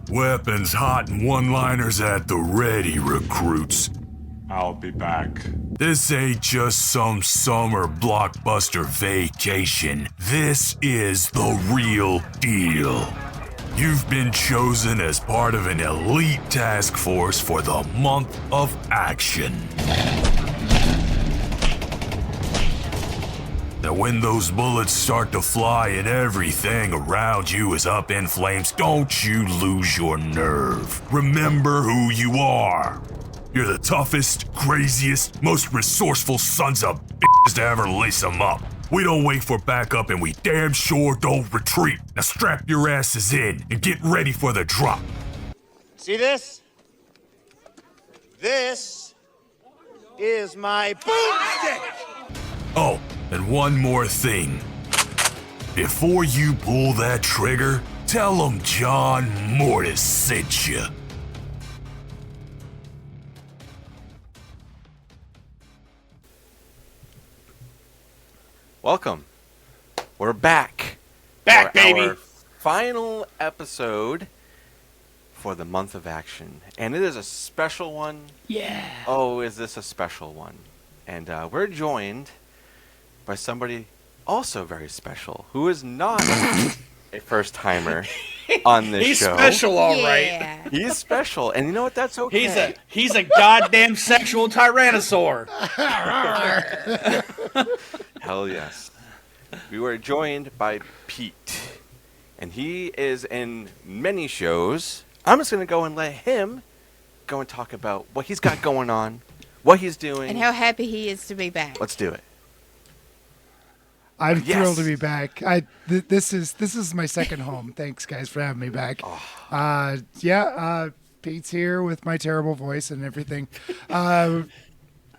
Weapons hot and one-liners at the ready, recruits. I'll be back. This ain't just some summer blockbuster vacation. This is the real deal. You've been chosen as part of an elite task force for the month of action. Now when those bullets start to fly and everything around you is up in flames, don't you lose your nerve. Remember who you are. You're the toughest, craziest, most resourceful sons of bitches to ever lace them up. We don't wait for backup and we damn sure don't retreat. Now strap your asses in and get ready for the drop. See this? This is my boomstick! Oh, and one more thing. Before you pull that trigger, tell them John Mortis sent you. Welcome. We're back. Back, for baby! Our final episode for the month of action. And it is a special one. Yeah. Oh, is this a special one? And we're joined by somebody also very special, who is not a first-timer on this He's show. special, all right. Yeah. He's special, and you know what? That's okay. He's a goddamn sexual tyrannosaur. Hell yes. We were joined by Pete, and he is in many shows. I'm just going to go and let him go and talk about what he's got going on, what he's doing. And how happy he is to be back. Let's do it. I'm Yes. thrilled to be back. This is my second home. Thanks, guys, for having me back. Pete's here with my terrible voice and everything.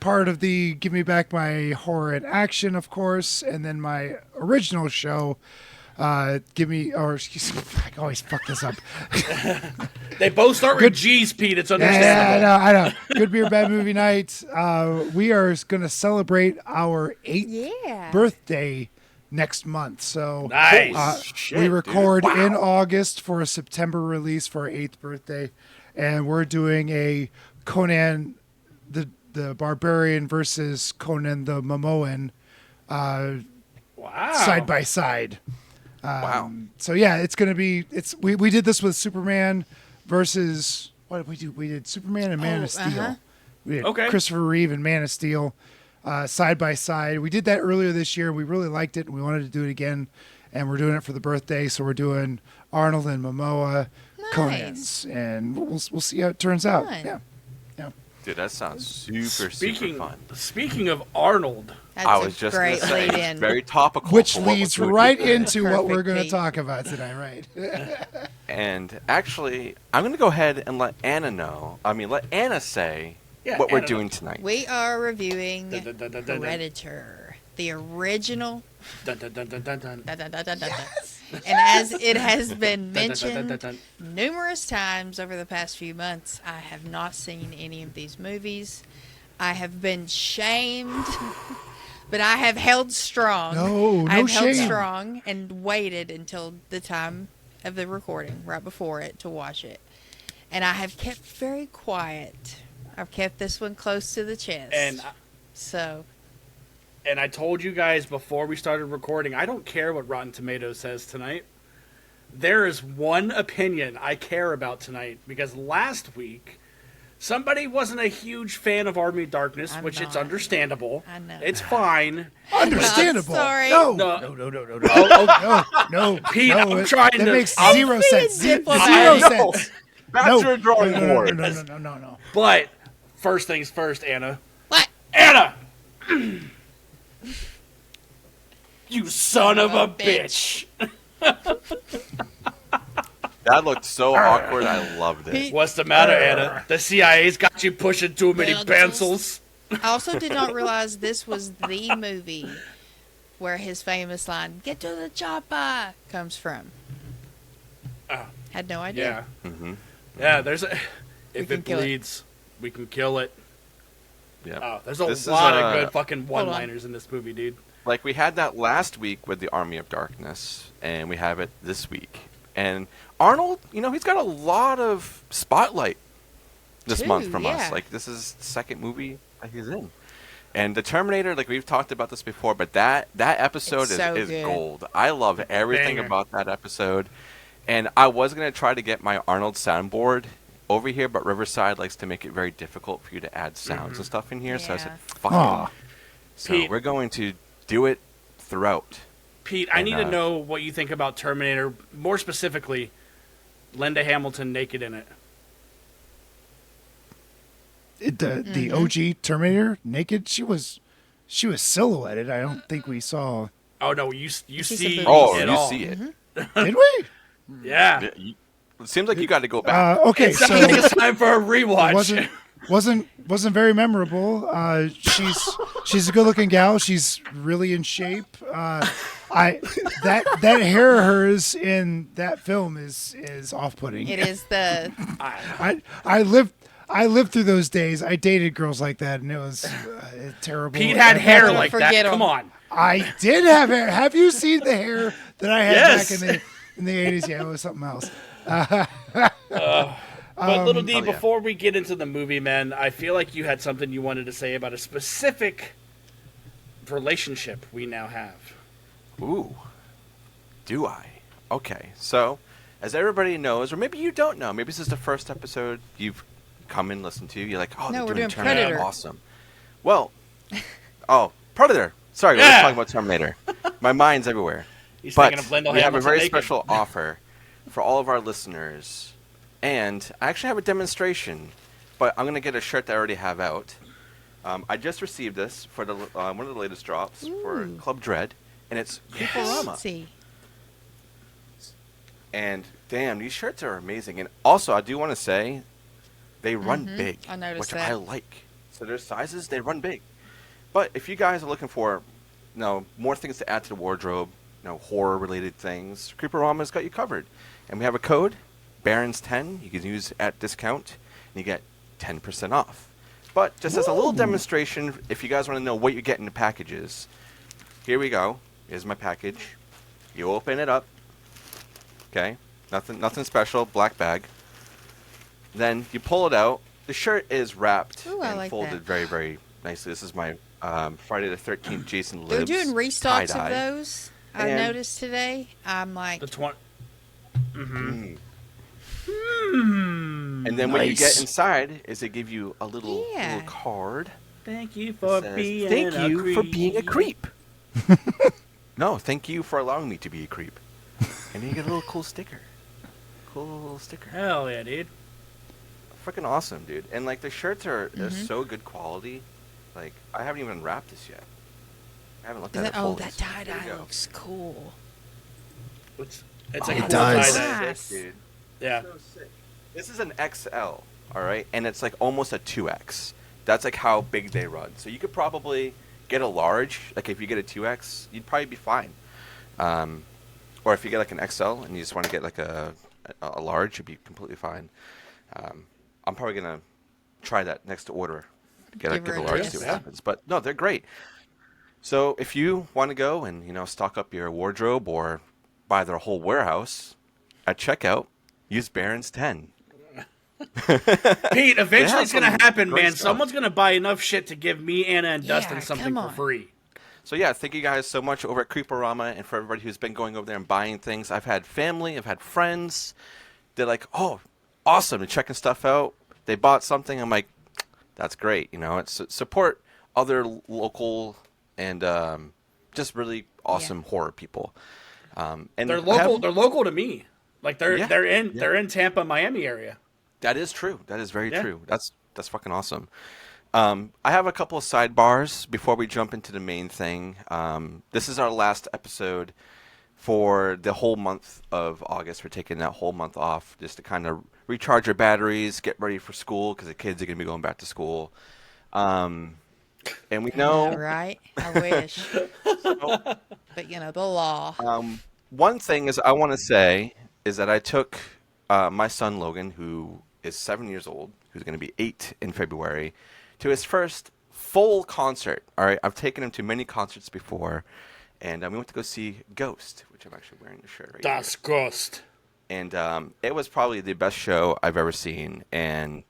Part of the Give Me Back My Horror and Action, of course, and then my original show, I always fuck this up. They both start with G's, Pete. It's understandable. Yeah, I know. Good Beer, Bad Movie Night. We are going to celebrate our 8th birthday next month. So Nice. we record in August for a September release for our 8th birthday. And we're doing a Conan the Barbarian versus Conan the Momoan side by side. Wow. So yeah, it's going to be, we did this with Superman versus, what did we do? We did Superman and Man of Steel. We did Christopher Reeve and Man of Steel side by side. We did that earlier this year. We really liked it and we wanted to do it again. And we're doing it for the birthday. So we're doing Arnold and Momoa Conans. And we'll see how it turns out. Yeah. Dude, that sounds super fun. Speaking of Arnold, I was just going to say, very topical. Which for what leads we're doing right today. into what we're going to talk about today, right? And actually, I'm going to go ahead and let Anna say what we're doing tonight. We are reviewing Predator, the original. Yes. And as it has been mentioned numerous times over the past few months, I have not seen any of these movies. I have been shamed, but I have held strong. No I've held shame. strong and waited until the time of the recording, right before it, to watch it. And I have kept very quiet. I've kept this one close to the chest. And I told you guys before we started recording, I don't care what Rotten Tomatoes says tonight. There is one opinion I care about tonight, because last week, somebody wasn't a huge fan of Army of Darkness, it's understandable. I know. It's fine. Understandable. Sorry. No. Pete, no, I'm trying that to... makes I'm zero being sense. diplomatic. Zero sense. That's your drawing board. No. But, first things first, Anna. What? Anna! You son of a bitch! That looked so awkward. I loved it. What's the matter, Anna? The CIA's got you pushing too many pencils. I also did not realize this was the movie where his famous line, "Get to the chopper," comes from. Had no idea. Yeah. Mm-hmm. Yeah, there's a... If can it kill it. bleeds, we can kill it. Yeah. There's a lot of good fucking one-liners in this movie, dude. Like, we had that last week with the Army of Darkness, and we have it this week. And Arnold, he's got a lot of spotlight this month from us. Like, this is the second movie that he's in. And the Terminator, like we've talked about this before, but that episode is gold. I love everything about that episode. And I was going to try to get my Arnold soundboard over here, but Riverside likes to make it very difficult for you to add sounds and stuff in here. Yeah. So I said, fuck it. So Pete, we're going to do it throughout. Pete, I need to know what you think about Terminator, more specifically, Linda Hamilton naked in it. The OG Terminator naked, she was silhouetted. I don't think we saw. Oh no, you see it. See it. Mm-hmm. Did we? Yeah. It seems like you got to go back. Okay, so it's time for a rewatch. Wasn't very memorable. She's a good-looking gal. She's really in shape. That hair of hers in that film is off-putting. It is the. I lived through those days. I dated girls like that, and it was terrible. Pete had hair like that. Come on. I did have hair. Have you seen the hair that I had back in the 80s? Yeah, it was something else. But Little D, before we get into the movie, man, I feel like you had something you wanted to say about a specific relationship we now have. Ooh. Do I? Okay. So, as everybody knows, or maybe you don't know, maybe this is the first episode you've come and listened to. You're like, oh, no, they're doing Terminator. Predator. Awesome. Well, Predator. Sorry, we're just talking about Terminator. My mind's everywhere. He's but thinking of Linda we have a very naked. special offer for all of our listeners. And I actually have a demonstration, but I'm going to get a shirt that I already have out. I just received this for the one of the latest drops for Club Dread, and it's Creeporama. And damn, these shirts are amazing. And also, I do want to say, they run big, which I like. So their sizes, they run big. But if you guys are looking for, more things to add to the wardrobe, horror-related things, Creeporama's got you covered. And we have a code, Barons10, you can use at discount, and you get 10% off. But just as a little demonstration, if you guys want to know what you get in the packages, here we go. Here's my package. You open it up. Okay, nothing special, black bag. Then you pull it out. The shirt is wrapped and folded very, very nicely. This is my Friday the 13th Jason Lives. They're doing restocks tie-dye. of those. I noticed today. I'm like... And then when you get inside, they give you a little card. Thank you for being a creep. No, thank you for allowing me to be a creep. And then you get a little cool sticker. Hell yeah, dude. Freaking awesome, dude. And like the shirts are so good quality. Like I haven't even wrapped this yet. I haven't looked at it. Oh, that tie-dye looks cool. It's like it does. Nice. Dude. Yeah. So sick. This is an XL, all right, and it's like almost a 2X. That's like how big they run. So you could probably get a large. Like if you get a 2X, you'd probably be fine. Or if you get like an XL and you just want to get like a large, you'd be completely fine. I'm probably gonna try that next to order. Get a large, see what happens. But no, they're great. So if you want to go and stock up your wardrobe or buy their whole warehouse at checkout, use Barons 10. Pete, eventually it's gonna happen, man. Someone's gonna buy enough shit to give me, Anna, and Dustin something for free. So yeah, thank you guys so much over at Creeporama, and for everybody who's been going over there and buying things. I've had family, I've had friends. They're like, "Oh, awesome!" and checking stuff out. They bought something. I'm like, "That's great." It's support other local and just really awesome horror people. And they're local. They're local to me. Like they're in Tampa, Miami area. That is true. That is very true. That's fucking awesome. I have a couple of sidebars before we jump into the main thing. This is our last episode for the whole month of August. We're taking that whole month off just to kind of recharge our batteries, get ready for school because the kids are going to be going back to school. And we know... right? I wish. But, the law. One thing is I want to say is that I took my son Logan, who is 7 years old, who's going to be 8 in February, to his first full concert. All right, I've taken him to many concerts before, and we went to go see Ghost, which I'm actually wearing the shirt right Das Ghost. and it was probably the best show I've ever seen, and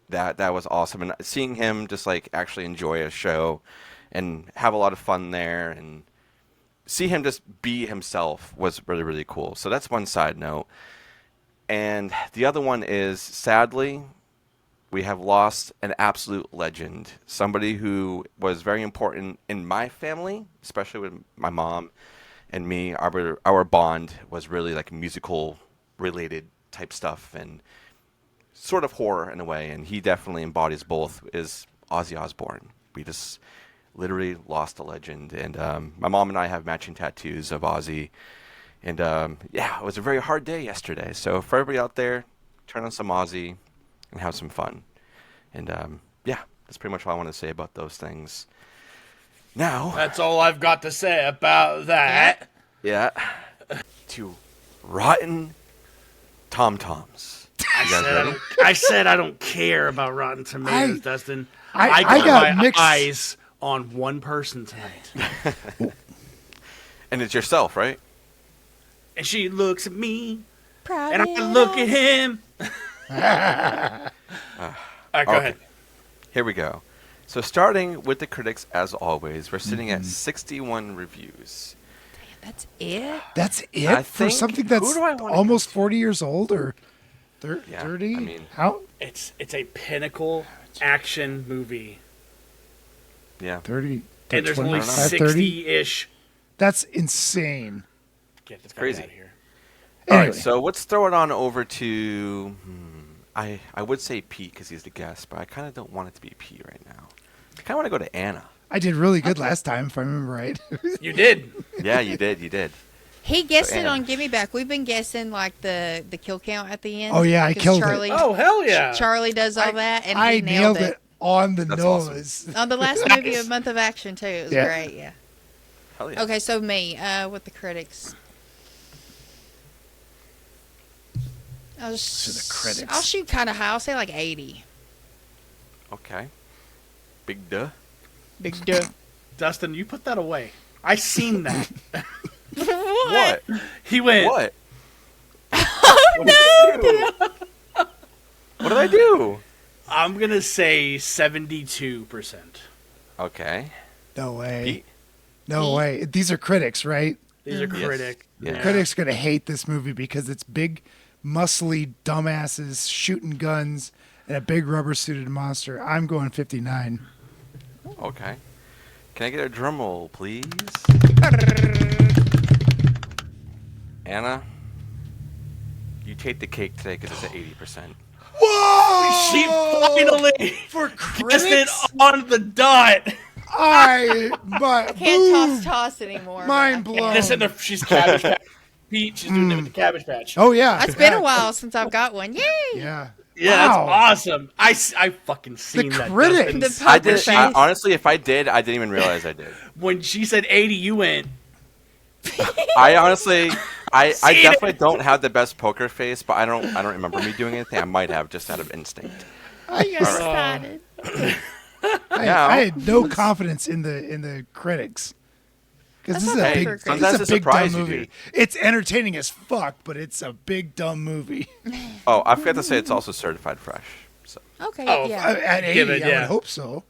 that was awesome. And seeing him just like actually enjoy a show and have a lot of fun there, and see him just be himself was really, really cool. So that's one side note. And the other one is, sadly, we have lost an absolute legend. Somebody who was very important in my family, especially with my mom and me. Our bond was really like musical related type stuff and sort of horror in a way. And he definitely embodies both, is Ozzy Osbourne. We just literally lost a legend. And my mom and I have matching tattoos of Ozzy. And yeah, it was a very hard day yesterday. So for everybody out there, turn on some Ozzy and have some fun. And yeah, that's pretty much all I want to say about those things. Now, that's all I've got to say about that. Yeah. To Rotten Tom-Toms. I said I don't care about Rotten Tomatoes, Dustin. I got my mixed eyes on one person tonight. And it's yourself, right? And she looks at me, Proud and I look at him. All right, go ahead. Here we go. So starting with the critics, as always, we're sitting at 61 reviews. That's it? That's it for something that's almost 40 years old or 30? Yeah, I mean, how? It's a pinnacle action movie. Yeah. 30. And there's only 30? 60-ish. That's insane. Get this crazy. out of here. All Anyway. right, so let's throw it on over to... I would say Pete because he's the guest, but I kind of don't want it to be Pete right now. I kind of want to go to Anna. I did really good last time, if I remember right. You did. Yeah, you did. You did. He guessed So, it Anna. on Gimme Back. We've been guessing like the kill count at the end. Oh, yeah, I 'cause killed Charlie, it. Oh, hell yeah. Charlie does all that, and I he nailed it. on the That's nose. awesome. On the last movie of Month of Action, too. It was Yeah. great, yeah. Hell yeah. Okay, so me, with the critics. To the critics. I'll shoot kind of high. I'll say like 80. Okay. Big duh. Big duh. Dustin, you put that away. I seen that. What? He went. What? Oh, no! What did I do? I'm going to say 72%. Okay. No way. Pete? No way. These are critics, right? These are Yes. critics. Yeah. Critics going to hate this movie because it's big, muscly dumbasses shooting guns and a big rubber-suited monster. I'm going 59. Okay. Can I get a drum roll, please? Anna, you take the cake today because it's at 80%. Whoa! She finally For guessed it critics? on the dot. Can't toss anymore. Mind but I can. blown. Listen, she's Cabbage Patch. Pete, she's doing it with the Cabbage Patch. Oh, yeah. It's been a while since I've got one. Yay! Yeah. Yeah, Wow. that's awesome. I fucking seen The that. critics. Dustin. The I poker did. face. Honestly, if I did, I didn't even realize I did. When she said 80, you went. I honestly, I Seen it. definitely don't have the best poker face, but I don't remember me doing anything. I might have just out of instinct. I got excited. I had no confidence in the critics. Because this is a That's big, not this sometimes is a it big dumb surprises you, movie. dude. It's entertaining as fuck, but it's a big dumb movie. Oh, I forgot to say it's also certified fresh. So, Okay, Oh, yeah. At 80, Give it, I yeah. would hope so.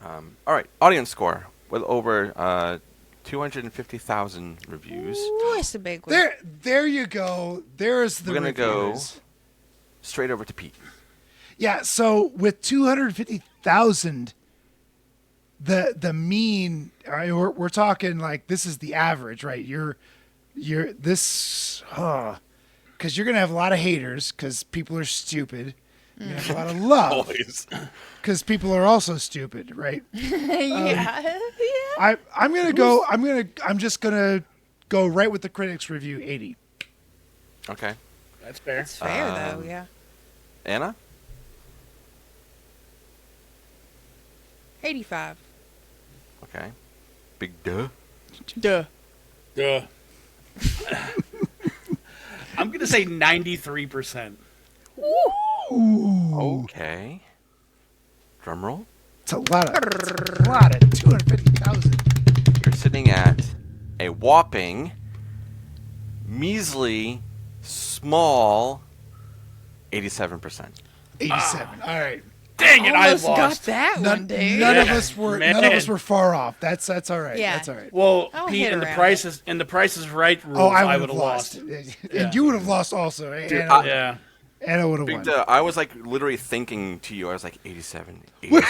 all right, audience score with over 250,000 reviews. Ooh, it's a big one. There you go. There's the We're gonna go reviewers. straight over to Pete. Yeah, so with 250,000, the mean, all right, we're talking like this is the average, right? You're this, because you're gonna have a lot of haters because people are stupid. You're gonna have a lot of love Always. because people are also stupid, right? yeah. I'm just gonna go right with the critics review 80. Okay. That's fair. It's fair, though, yeah. Anna? 85. Okay. Big duh. Duh. Duh. I'm going to say 93%. Okay. Drum roll. It's a lot of 250,000. You're sitting at a whopping, measly, small 87%. 87. All right. Dang it, I Almost got lost. that one, dude. None of us were. Man. None of us were far off. That's all right. Yeah. That's all right. Well, I'll Pete, hit and the around Price is Right rules, Oh, I I would would have have lost. And you would have lost also. Yeah. Anna would have Big won. Duh, I was like literally thinking to you. I was like 87, 87.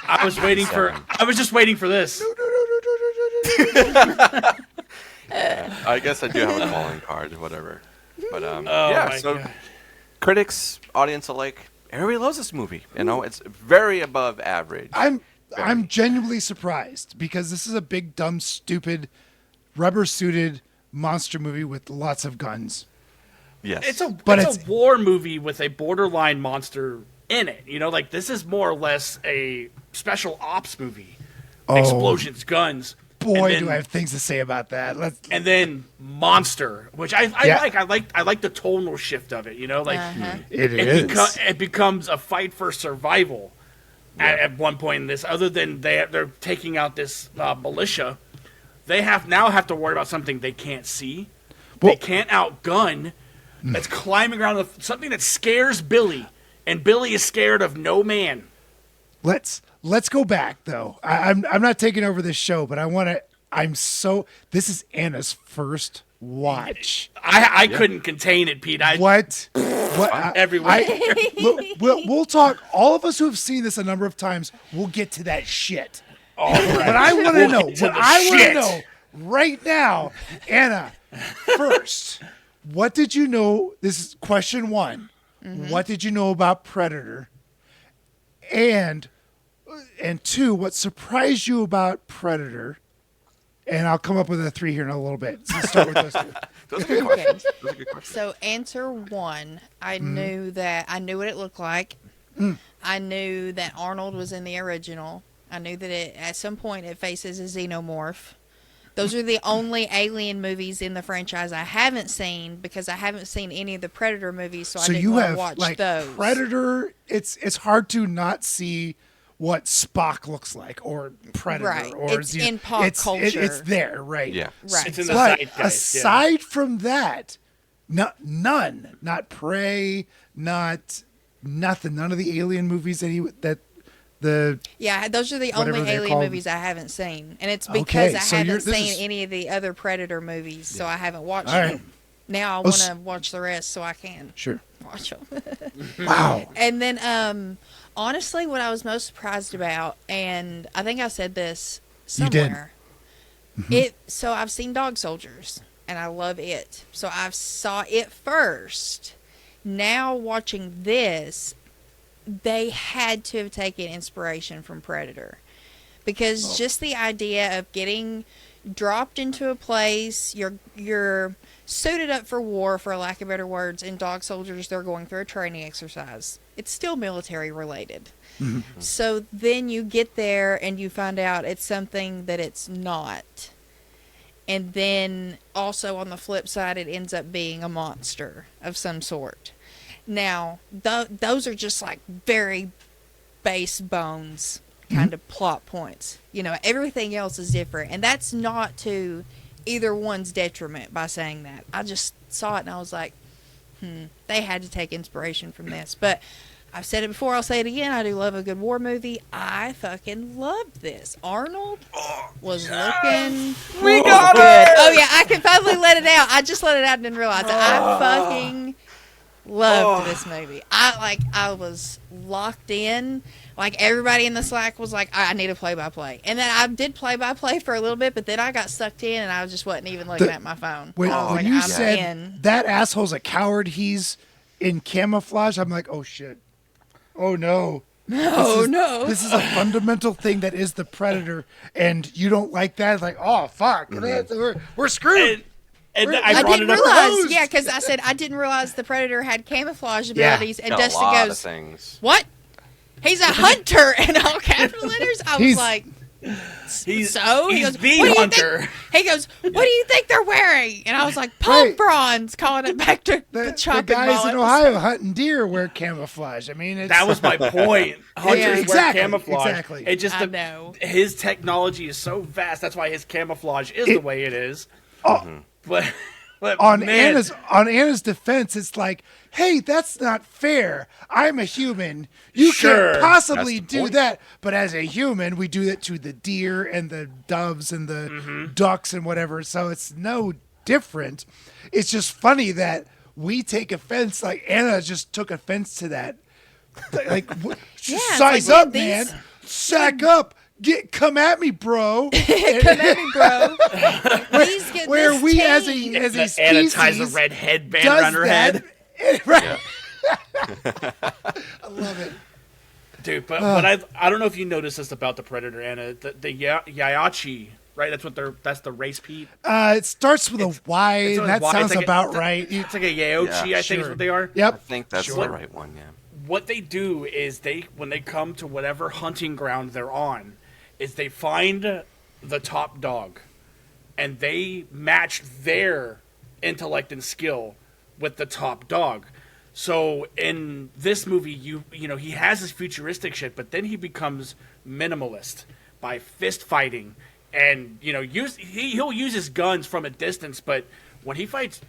I was waiting for. I was just waiting for this. I guess I do have a calling card, whatever. But Oh yeah. my So God. critics, audience alike, everybody loves this movie. You know, it's very above average. I'm genuinely surprised because this is a big, dumb, stupid, rubber-suited monster movie with lots of guns. Yes. It's a But war movie with a borderline monster in it. You know, like this is more or less a special ops movie. Explosions, guns. Boy, and then, do I have things to say about that. And then monster, which I Yeah. like. I like the tonal shift of it. You know, like it becomes a fight for survival at one point in this. Other than they're taking out this militia, they now have to worry about something they can't see. They can't outgun. That's climbing around something that scares Billy, and Billy is scared of no man. Let's go back though. I'm not taking over this show, but I want to. This is Anna's first watch. I couldn't contain it, Pete. What? Everywhere. Look, we'll talk. All of us who have seen this a number of times, we'll get to that shit. All right. But I want to know. get to What the I want to shit. know right now, Anna. First, what did you know? This is question one. What did you know about Predator? And two, what surprised you about Predator? And I'll come up with a 3 here in a little bit. So start with those two. Those are good questions. Those are good questions. So answer one, I knew what it looked like. I knew that Arnold was in the original. I knew that at some point it faces a xenomorph. Those are the only alien movies in the franchise I haven't seen because I haven't seen any of the Predator movies, so I didn't you want to have watch like those. Predator. It's hard to not see what Spock looks like or Predator Right. or It's in pop culture. It's there, right? Yeah. Right. It's in the But zeitgeist, yeah. aside from that, none. Not Prey. Not nothing. None of the alien movies Yeah, those are the whatever only they're alien called. movies I haven't seen, and it's Okay, because I so haven't this seen is- any of the other Predator movies, so I haven't watched All right. them. Now I Oh, want to watch the rest so I can Sure. watch them. Wow. And then, honestly, what I was most surprised about, and I think I said this You did. somewhere, So I've seen Dog Soldiers, and I love it. So I saw it first. Now watching this, they had to have taken inspiration from Predator, because just the idea of getting dropped into a place, you're suited up for war, for lack of better words. In Dog Soldiers, they're going through a training exercise. It's still military related. So then you get there and you find out it's something that it's not. And then also on the flip side, it ends up being a monster of some sort. Now, those are just like very base bones kind of plot points. You know, everything else is different. And that's not to either one's detriment by saying that. I just saw it and I was like, they had to take inspiration from this. But I've said it before, I'll say it again. I do love a good war movie. I fucking loved this. Arnold was looking We got good. it! Oh, yeah, I can finally let it out. I just let it out and didn't realize it. I fucking loved this movie. I was locked in. Like, everybody in the Slack was like, I need a play-by-play. And then I did play-by-play for a little bit, but then I got sucked in, and I just wasn't even looking at my phone. When, I was when like, you I'm said in. that asshole's a coward, he's in camouflage, I'm like, oh shit. Oh no. No. This is a fundamental thing that is the Predator, and you don't like that. It's like, oh fuck, we're screwed. And We're- I I brought didn't it up. realize. hosed. Yeah, because I said I didn't realize the Predator had camouflage Yeah. abilities, and Got a Dustin lot of goes, things. "What? He's a hunter!" And all capital letters. I was He's- like, He's "So?" He he's goes, the "What do you hunter. think?" He goes, "What do you think they're wearing?" And I was like, "Pump Right. bronze," calling it back to the The chopping guys ball in Ohio hunting deer wear camouflage. I mean, it's, That was my point. Hunters wear exactly, camouflage. exactly. It just I know. his technology is so vast. That's why his camouflage is the way it is. Oh, But on Anna's defense, it's like, hey, that's not fair. I'm a human. You can't possibly do that. But as a human, we do that to the deer and the doves and the ducks and whatever. So it's no different. It's just funny that we take offense. Like Anna just took offense to that. Like, size up, man. Sack up. Come at me, bro. Come at me, bro. Where we as a species, Anna ties a red headband around her head. Right. I love it, dude. But I don't know if you noticed this about the Predator, Anna. The Yayachi, right? That's the race, Pete. It starts with a Y. And that sounds about right. It's like a Yaochi, I think is what they are. Yep. I think that's the right one. Yeah. What they do is when they come to whatever hunting ground they're on, is they find the top dog, and they match their intellect and skill with the top dog. So in this movie, you know he has his futuristic shit, but then he becomes minimalist by fist fighting, and he'll use his guns from a distance. But when he fights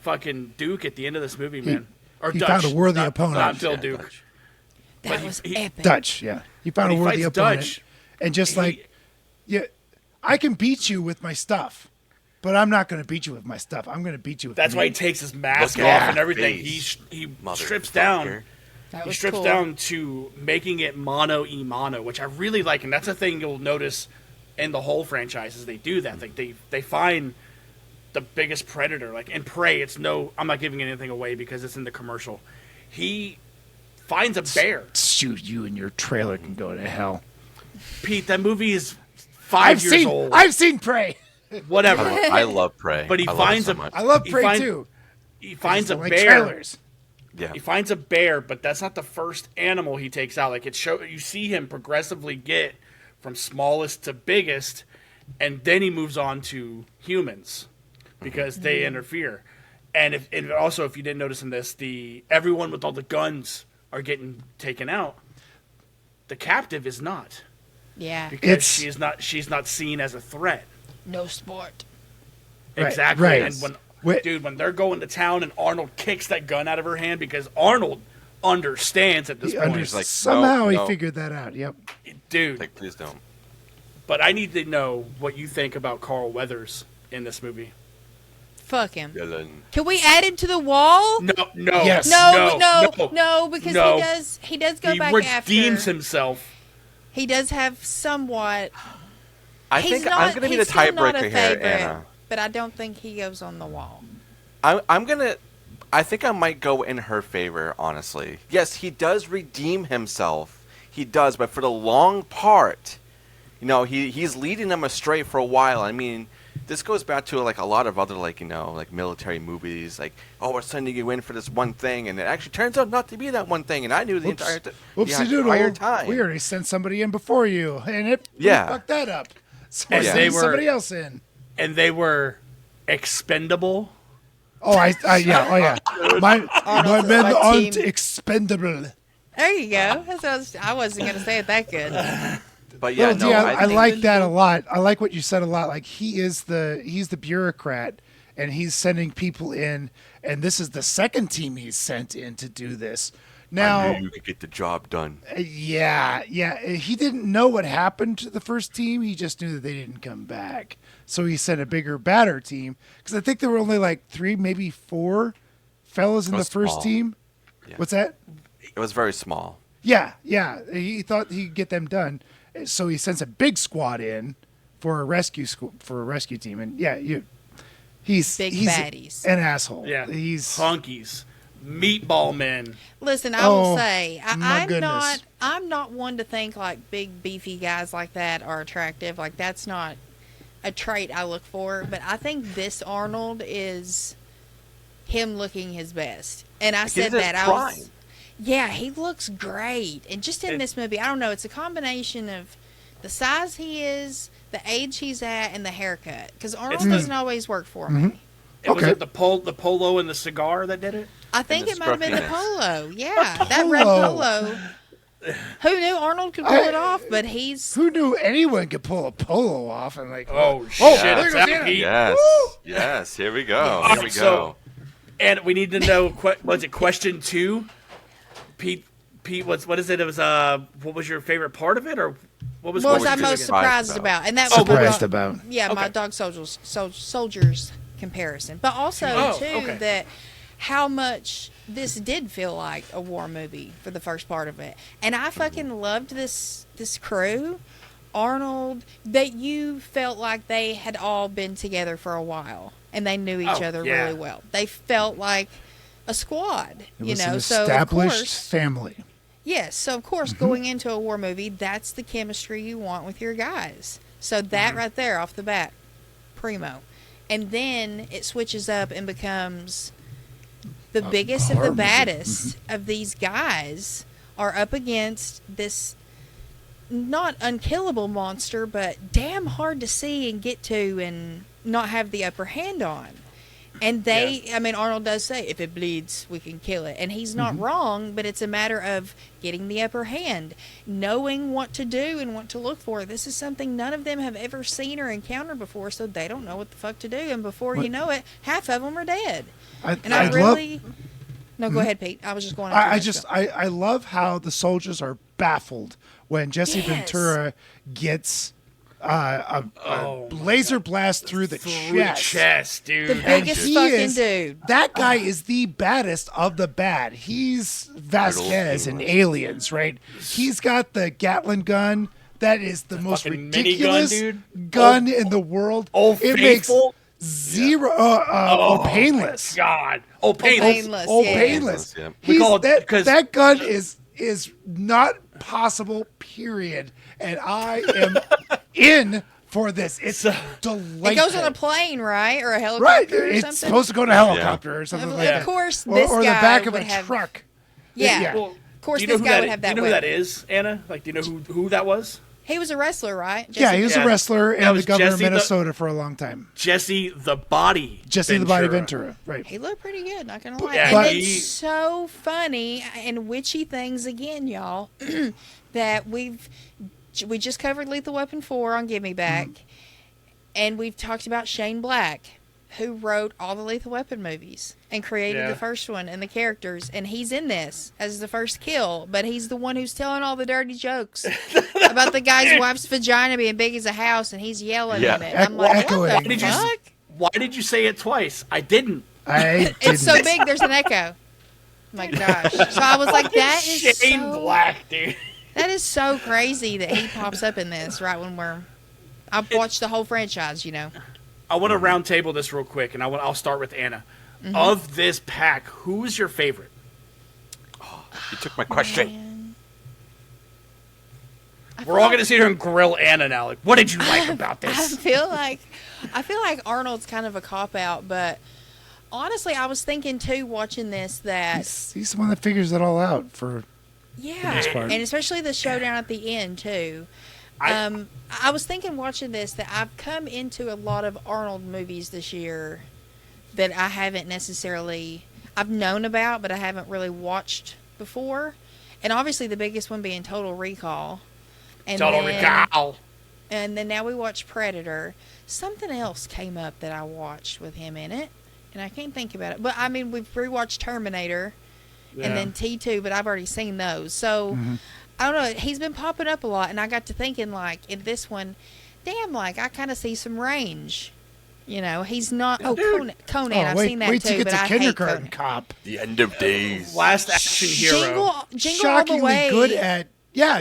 fucking Duke at the end of this movie, man, or he Dutch, found a worthy opponent. Not Bill Duke. Dutch. That was epic. Dutch, yeah. He found a worthy opponent. Dutch, and just I can beat you with my stuff, but I'm not going to beat you with my stuff. I'm going to beat you with That's me. why he takes his mask Look off at and everything. face. He strips down. That He was strips cool. down to making it mono, which I really like, and that's a thing you'll notice in the whole franchise is they do that. Like they find the biggest predator, like in Prey. I'm not giving anything away because it's in the commercial. He finds a bear. Shoot, you and your trailer can go to hell. Pete, that movie is 5 years old. I've seen Prey. Whatever. I love Prey. But he finds a. I love Prey too. He finds a I like bear. trailers. Yeah. He finds a bear, but that's not the first animal he takes out. Like you see him progressively get from smallest to biggest, and then he moves on to humans because they interfere. And if you didn't notice in this, everyone with all the guns are getting taken out. The captive is not. Yeah. Because she's not seen as a threat. No sport. Exactly. Right. And when they're going to town and Arnold kicks that gun out of her hand because Arnold understands at this point. He's like, somehow he no. figured that out. Yep. Dude. Like, please don't. But I need to know what you think about Carl Weathers in this movie. Fuck him. Dylan. Can we add him to the wall? No. Yes. No, because he does go back after. He redeems himself. He does have somewhat. I think I'm going to be the tiebreaker here, Anna. But I don't think he goes on the wall. I think I might go in her favor, honestly. Yes, he does redeem himself. He does, but for the long part, he's leading them astray for a while. I mean, this goes back to like a lot of other like military movies, like, oh, we're sending you in for this one thing, and it actually turns out not to be that one thing, and I knew the entire time. We already sent somebody in before you, and we fucked that up. So And they were somebody else in, and they were expendable. Oh, yeah. My men aren't expendable. There you go. I wasn't going to say it that good. But yeah, I like that a lot. I like what you said a lot. Like he's the bureaucrat, and he's sending people in, and this is the second team he's sent in to do this. Now I knew you could get the job done. Yeah. He didn't know what happened to the first team. He just knew that they didn't come back. So he sent a bigger, badder team. Because I think there were only like 3, maybe 4 fellas in the first team. Yeah. What's that? It was very small. Yeah. He thought he could get them done. So he sends a big squad in for a rescue team. And he's baddies. An asshole. Yeah. He's honkies. Meatball men. Listen, I will say, goodness. I'm not one to think like big beefy guys like that are attractive. Like that's not a trait I look for. But I think this Arnold is him looking his best. And I said that he looks great. And just in this movie, I don't know, it's a combination of the size he is, the age he's at, and the haircut. Because Arnold doesn't always work for me. Mm-hmm. Was it the polo and the cigar that did it? I think it might have been the polo. Yeah, that red polo. Who knew Arnold could pull it off? But Who knew anyone could pull a polo off? And like, shit! there goes Anna. Yes, yes. Here we go. All Here right, we go. so, and we need to know. Was it question 2? Pete, what is it? It was what was your favorite part of it, or what was I most surprised about? And that was Surprised about. Yeah, my dog soldiers comparison, but also that how much this did feel like a war movie for the first part of it, and I fucking loved this crew. Arnold, that you felt like they had all been together for a while and they knew each other really well. They felt like a squad, It was you know. an So established family. yes, so of course, going into a war movie, that's the chemistry you want with your guys. So that right there, off the bat, primo. And then it switches up and becomes the biggest of the baddest of these guys are up against this not unkillable monster, but damn hard to see and get to and not have the upper hand on. And I mean, Arnold does say, if it bleeds, we can kill it. And he's not wrong, but it's a matter of getting the upper hand, knowing what to do and what to look for. This is something none of them have ever seen or encountered before, so they don't know what the fuck to do. And before you know it, half of them are dead. I really... No, go ahead, Pete. I was just going to... I love how the soldiers are baffled when Jesse Ventura gets... a laser blast through the chest, dude. The biggest fucking dude. That guy is the baddest of the bad. He's Vasquez in Aliens, right? He's got the Gatling gun. That is the most ridiculous gun in the world. It Faithful. Makes zero. Painless. God. Painless. Painless. Yeah. That gun is not possible. Period. And I am in for this. It's delightful. It goes on a plane, right? Or a helicopter right. or It's something? supposed to go on a helicopter or something like that. Of course, this or the guy back of would a have, truck. Yeah. Well, of course, this guy would have that. Do you know who that is, Anna? Like, do you know who that was? He was a wrestler, right? Yeah, he was a wrestler and the governor of Jesse Minnesota for a long time. Jesse the Body Ventura, right. He looked pretty good, not gonna lie. Yeah, and it's so funny and witchy things again, y'all, that we just covered Lethal Weapon 4 on Give Me Back, and we've talked about Shane Black, who wrote all the Lethal Weapon movies and created the first one and the characters, and he's in this as the first kill, but he's the one who's telling all the dirty jokes about the guy's wife's vagina being big as a house, and he's yelling in it. I'm like, what the fuck? Why did you say it twice? I didn't. It's so big, there's an echo. My gosh. So I was like, that is Shane Black, dude. That is so crazy that he pops up in this right when I've watched the whole franchise, you know. I want to round table this real quick, and I'll start with Anna. Of this pack, who is your favorite? Oh, you took my question. We're all going to sit here and grill Anna now. Like, what did you like about this? I feel like Arnold's kind of a cop-out, but honestly, I was thinking, too, watching this, that... He's the one that figures it all out for the most part. And especially the showdown at the end, too. I was thinking watching this that I've come into a lot of Arnold movies this year that I haven't necessarily... I've known about, but I haven't really watched before. And obviously the biggest one being Total Recall. And Recall. And then now we watch Predator. Something else came up that I watched with him in it, and I can't think about it. But, I mean, we've rewatched Terminator and then T2, but I've already seen those. So... I don't know. He's been popping up a lot, and I got to thinking, like, in this one, damn, like, I kind of see some range. You know, he's not... Conan, I've seen that, wait too, but I hate Kindergarten Cop. The End of Days. Last action hero. Jingle All the Way.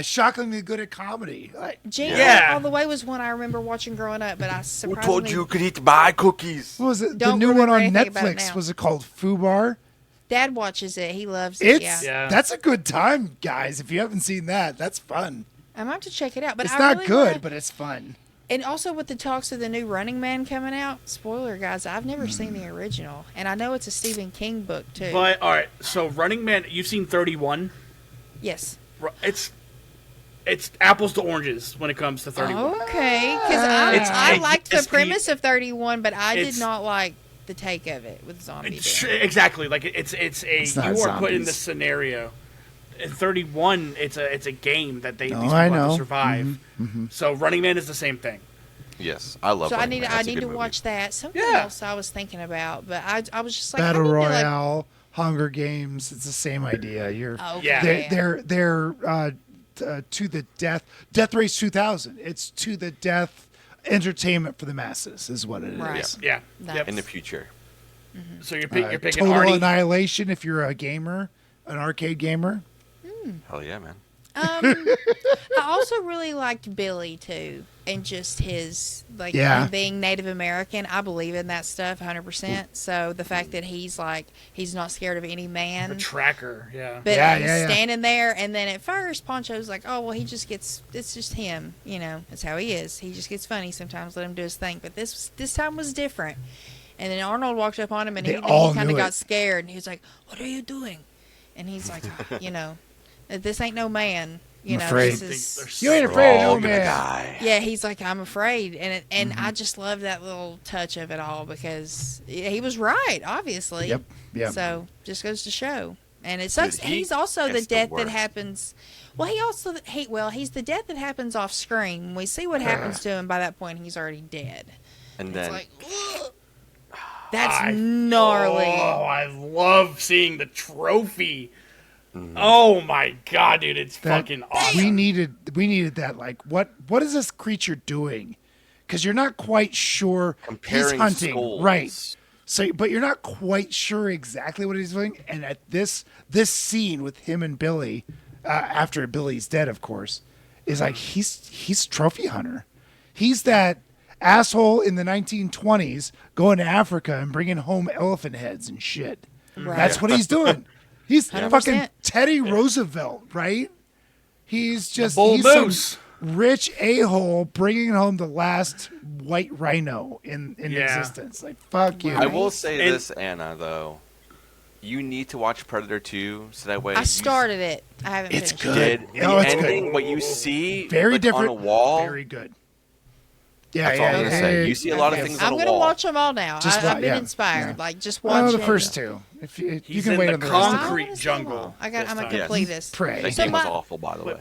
Shockingly good at comedy. Jingle All the Way was one I remember watching growing up, but I surprisingly... Who told you could eat my cookies? What was it? The new one on Netflix, was it called Fubar? Dad watches it. He loves it. That's a good time, guys. If you haven't seen that, that's fun. I'm going to have to check it out. But it's not good, but it's fun. And also with the talks of the new Running Man coming out, spoiler, guys, I've never seen the original. And I know it's a Stephen King book, too. But, all right, so Running Man, you've seen 31? Yes. It's apples to oranges when it comes to 31. Okay. Because I liked the premise of 31, but I did not like the take of it with zombie. Exactly, like it's you are put in the scenario. in 31, it's a game that these people I have know. to survive. So Running Man is the same thing. Yes, I love. So Running Man. I That's a need good to movie. watch that. Something Yeah. else I was thinking about, but I was just like, Battle I need to, Royale, Hunger Games. It's the same idea. You're Okay. they're to the death. Death Race 2000. It's to the death entertainment for the masses is what it is. Right. Yeah. That's- Yep. In the future. So you're picking Total Arnie. Annihilation if you're a gamer, an arcade gamer. Hell yeah, man. I also really liked Billy too, and just his him being Native American. I believe in that stuff 100%. So the fact that he's not scared of any man. A tracker, yeah. But he's standing there, and then at first Poncho's like, "Oh well, it's just him, That's how he is. He just gets funny sometimes. Let him do his thing." But this time was different. And then Arnold walked up on him, and he kind of got scared, and he was like, "What are you doing?" And he's like, "This ain't no man." I'm afraid. This is, You ain't afraid of no man. yeah, he's like, I'm afraid, and I just love that little touch of it all because he was right, obviously. Yep. So just goes to show, and it sucks. Dude, He's also the it's death the that worst. happens. Well, he's the death that happens off screen. We see what happens to him. By that point, he's already dead. And It's then like, ugh. That's gnarly. Oh, I love seeing the trophy. Oh my god, dude, it's fucking awesome. We needed that. Like, what is this creature doing? Because you're not quite sure. Comparing he's hunting, skulls. right? So, but you're not quite sure exactly what he's doing. And at this scene with him and Billy, after Billy's dead, of course, is like he's trophy hunter. He's that asshole in the 1920s going to Africa and bringing home elephant heads and shit. Right. That's what he's doing. He's 100%. fucking Teddy Roosevelt, right? He's just bull he's some moose. rich a-hole bringing home the last white rhino in existence. Like, fuck you. I will say And- this, Anna, though. You need to watch Predator 2 so that way I started it. I haven't It's finished good. it. The No, it's ending, good. what you see Very different. on a wall. Very good. Yeah, That's all I'm gonna say. You see a lot of things on I'm a gonna wall. watch them all now. Just I've been yeah, inspired. yeah. Like, just watch the it. first two. If you He's can in wait the on the I rest. wanna concrete see them jungle. all. I'm gonna this complete time. this. Pray. That So game was my- awful, by the way.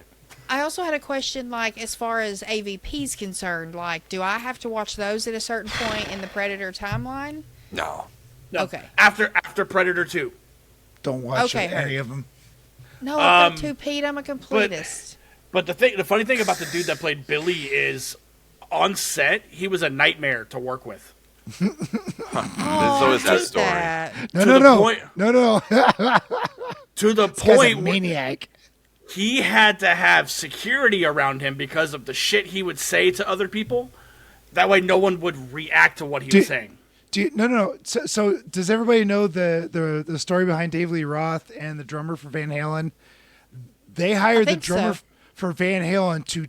I also had a question, like, as far as AVP's concerned, like, do I have to watch those at a certain point in the Predator timeline? No. No, Okay. After Predator 2. Don't watch Okay, any of them. No, I've got two, Pete. I'm a completist. But the funny thing about the dude that played Billy is on set, he was a nightmare to work with. Oh, There's always I that hate story. that. No, To no, the no. point- No. To the This guy's a point where maniac. he had to have security around him because of the shit he would say to other people. That way no one would react to what he was saying. No. So does everybody know the story behind Dave Lee Roth and the drummer for Van Halen? They hired the think drummer so. for Van Halen to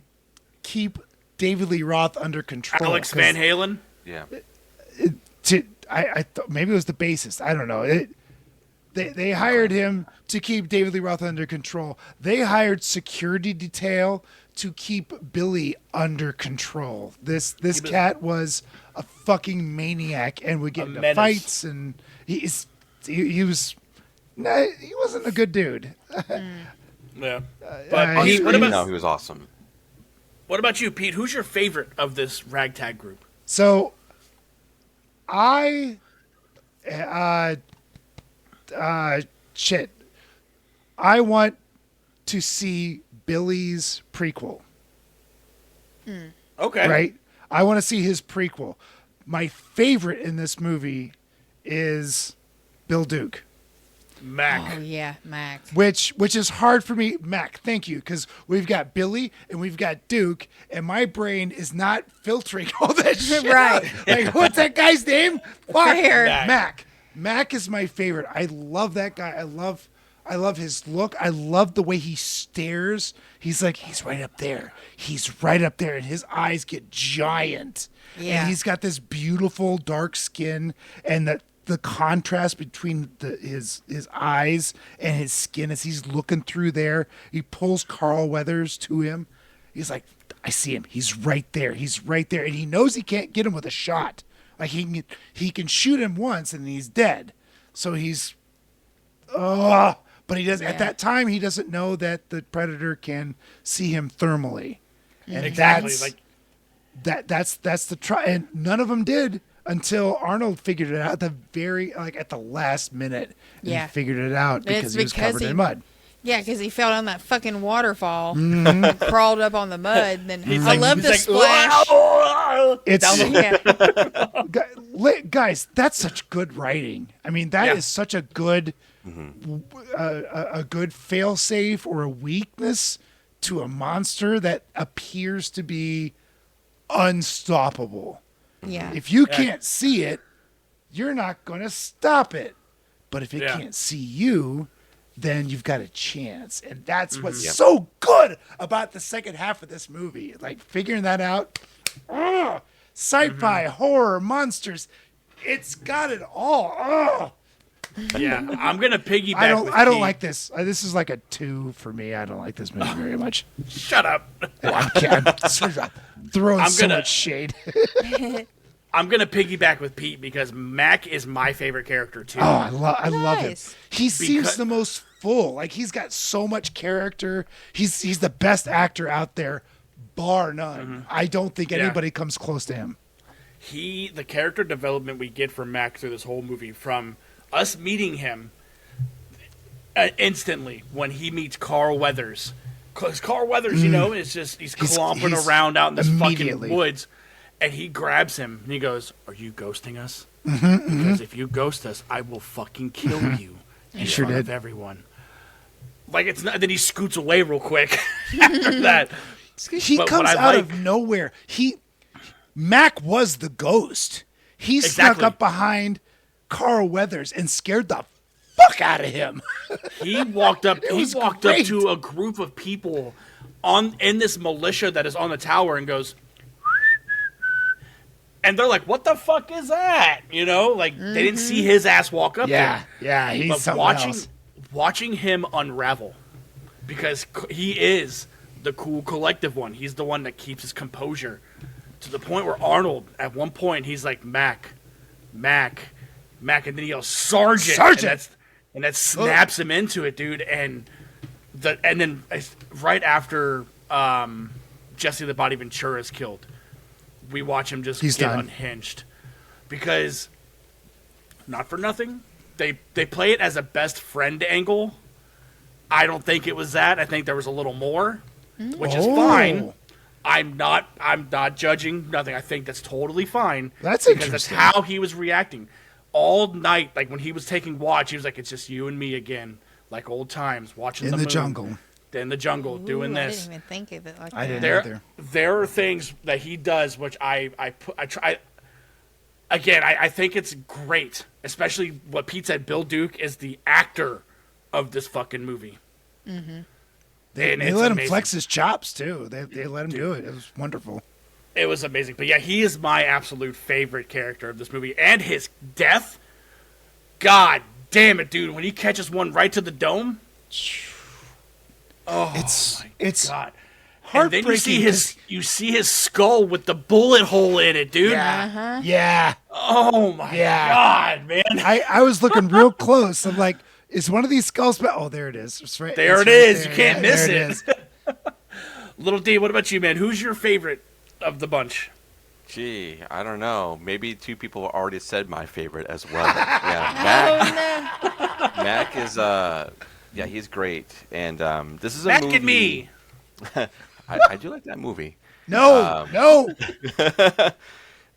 keep David Lee Roth under control. Alex 'cause Van Halen? Yeah. I thought maybe it was the bassist. I don't know. They hired him to keep David Lee Roth under control. They hired security detail to keep Billy under control. This cat was a fucking maniac and would get A into menace. fights, and he wasn't a good dude. Yeah. Uh, Pete, what No, about he was awesome. you, Pete? Who's your favorite of this ragtag group? So shit. I want to see Billy's prequel. Okay. Right? I want to see his prequel. My favorite in this movie is Bill Duke, Mac. Oh, yeah, Mac. which is hard for me. Mac, thank you, because we've got Billy and we've got Duke, and my brain is not filtering all that shit. Right. out. Like, what's that guy's name? Fuck. Fair. Mac. Mac is my favorite. I love that guy. I love his look. I love the way he stares. He's like, he's right up there. He's right up there. And his eyes get giant. Yeah. And he's got this beautiful dark skin. And the contrast between his eyes and his skin as he's looking through there. He pulls Carl Weathers to him. He's like, I see him. He's right there. He's right there. And he knows he can't get him with a shot. Like he can shoot him once and he's dead. So he's But he does at that time. He doesn't know that the predator can see him thermally, and that's the try. And none of them did until Arnold figured it out at the last minute. And he figured it out because he was covered in mud. Yeah, because he fell down that fucking waterfall, and crawled up on the mud. And then I love the splash. Guys, that's such good writing. I mean, that is such a good, a good fail-safe or a weakness to a monster that appears to be unstoppable. Yeah. If you can't see it, you're not going to stop it. But if it can't see you, then you've got a chance. And that's what's so good about the second half of this movie. Like figuring that out. Sci-fi, horror, monsters. It's got it all. Yeah, I'm going to piggyback I don't like this. This is like a 2 for me. I don't like this movie very much. Shut up. I'm throwing so much shade. I'm going to piggyback with Pete because Mac is my favorite character, too. Oh, I love him. He seems the most full. Like, he's got so much character. He's the best actor out there, bar none. I don't think anybody comes close to him. The character development we get from Mac through this whole movie, from us meeting him instantly when he meets Carl Weathers. Because Carl Weathers, is just, he's clomping around out in this fucking woods. And he grabs him and he goes, "Are you ghosting us? Because if you ghost us, I will fucking kill you in front of everyone." Like it's not. Then he scoots away real quick after that. He comes out of nowhere. Mac was the ghost. He snuck up behind Carl Weathers and scared the fuck out of him. He walked up. He walked up to a group of people in this militia that is on the tower and goes. And they're like, "What the fuck is that?" They didn't see his ass walk up there. Yeah, he's something else. Watching him unravel, because he is the cool collective one. He's the one that keeps his composure, to the point where Arnold, at one point, he's like, Mac, and then he yells, Sergeant! And that snaps him into it, dude. And then right after Jesse the Body Ventura is killed, we watch him just get unhinged. Because, not for nothing, they play it as a best friend angle. I don't think it was that. I think there was a little more, which is fine. I'm not judging nothing. I think that's totally fine. That's because interesting. That's how he was reacting all night. Like when he was taking watch, he was like, "It's just you and me again, like old times, watching the moon. jungle." In the jungle, doing this. I didn't even think of it like that. I didn't either. There are things that he does which I try. Again, I think it's great, especially what Pete said. Bill Duke is the actor of this fucking movie. Mm-hmm. They let him flex his chops too. They let him do it. It was wonderful. It was amazing. But yeah, he is my absolute favorite character of this movie, and his death. God damn it, dude! When he catches one right to the dome. Oh, it's God. And then you see his skull with the bullet hole in it, dude. Yeah. Oh my God, man. I was looking real close. I'm like, is one of these skulls? Oh, there it is. It's right. There it is. You can't miss it. Little D, what about you, man? Who's your favorite of the bunch? Gee, I don't know. Maybe two people already said my favorite as well. Yeah, Mac is yeah, he's great, and this is a movie. Mac and me. I do like that movie. No.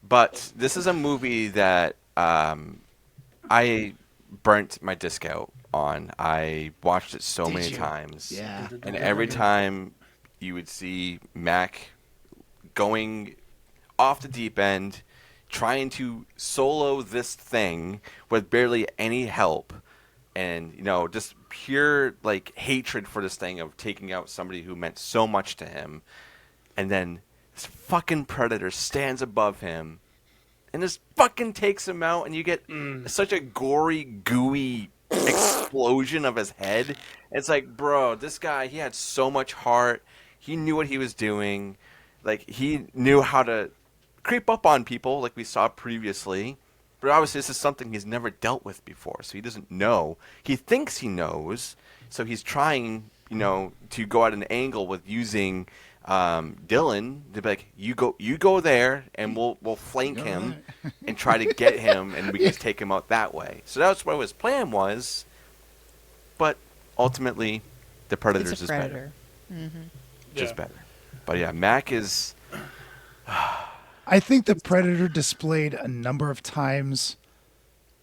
But this is a movie that I burnt my disc out on. I watched it so many times. Yeah. And every time you would see Mac going off the deep end, trying to solo this thing with barely any help, and just pure like hatred for this thing of taking out somebody who meant so much to him, and then this fucking predator stands above him and just fucking takes him out, and you get such a gory, gooey explosion of his head. It's like, bro, this guy, he had so much heart. He knew what he was doing. Like, he knew how to creep up on people like we saw previously. But obviously this is something he's never dealt with before, so he doesn't know. He thinks he knows, so he's trying, to go at an angle with using Dylan to be like, you go there, and we'll flank him and try to get him, and we can take him out that way. So that's what his plan was, but ultimately, the Predators is better. Mm-hmm. Just better. But yeah, Mac is... I think the Predator displayed a number of times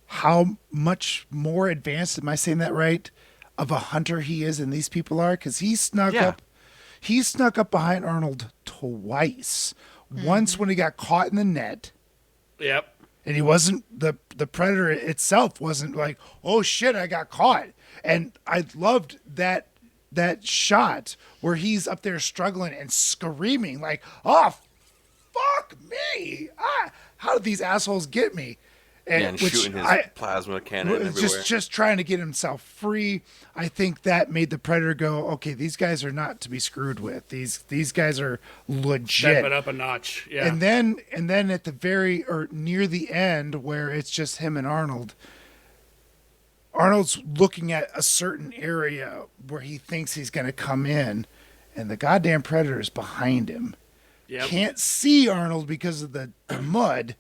how much more advanced, am I saying that right, of a hunter he is than these people are, because he snuck up behind Arnold twice. Once when he got caught in the net. Yep. And he wasn't, the Predator itself wasn't like, oh shit, I got caught. And I loved that shot where he's up there struggling and screaming like, oh, fuck me. How did these assholes get me? And shooting his plasma cannon everywhere. Just trying to get himself free. I think that made the Predator go, okay, these guys are not to be screwed with. These guys are legit. Step it up a notch. Yeah. And then at the near the end where it's just him and Arnold's looking at a certain area where he thinks he's going to come in, and the goddamn Predator is behind him. Yep. Can't see Arnold because of the mud,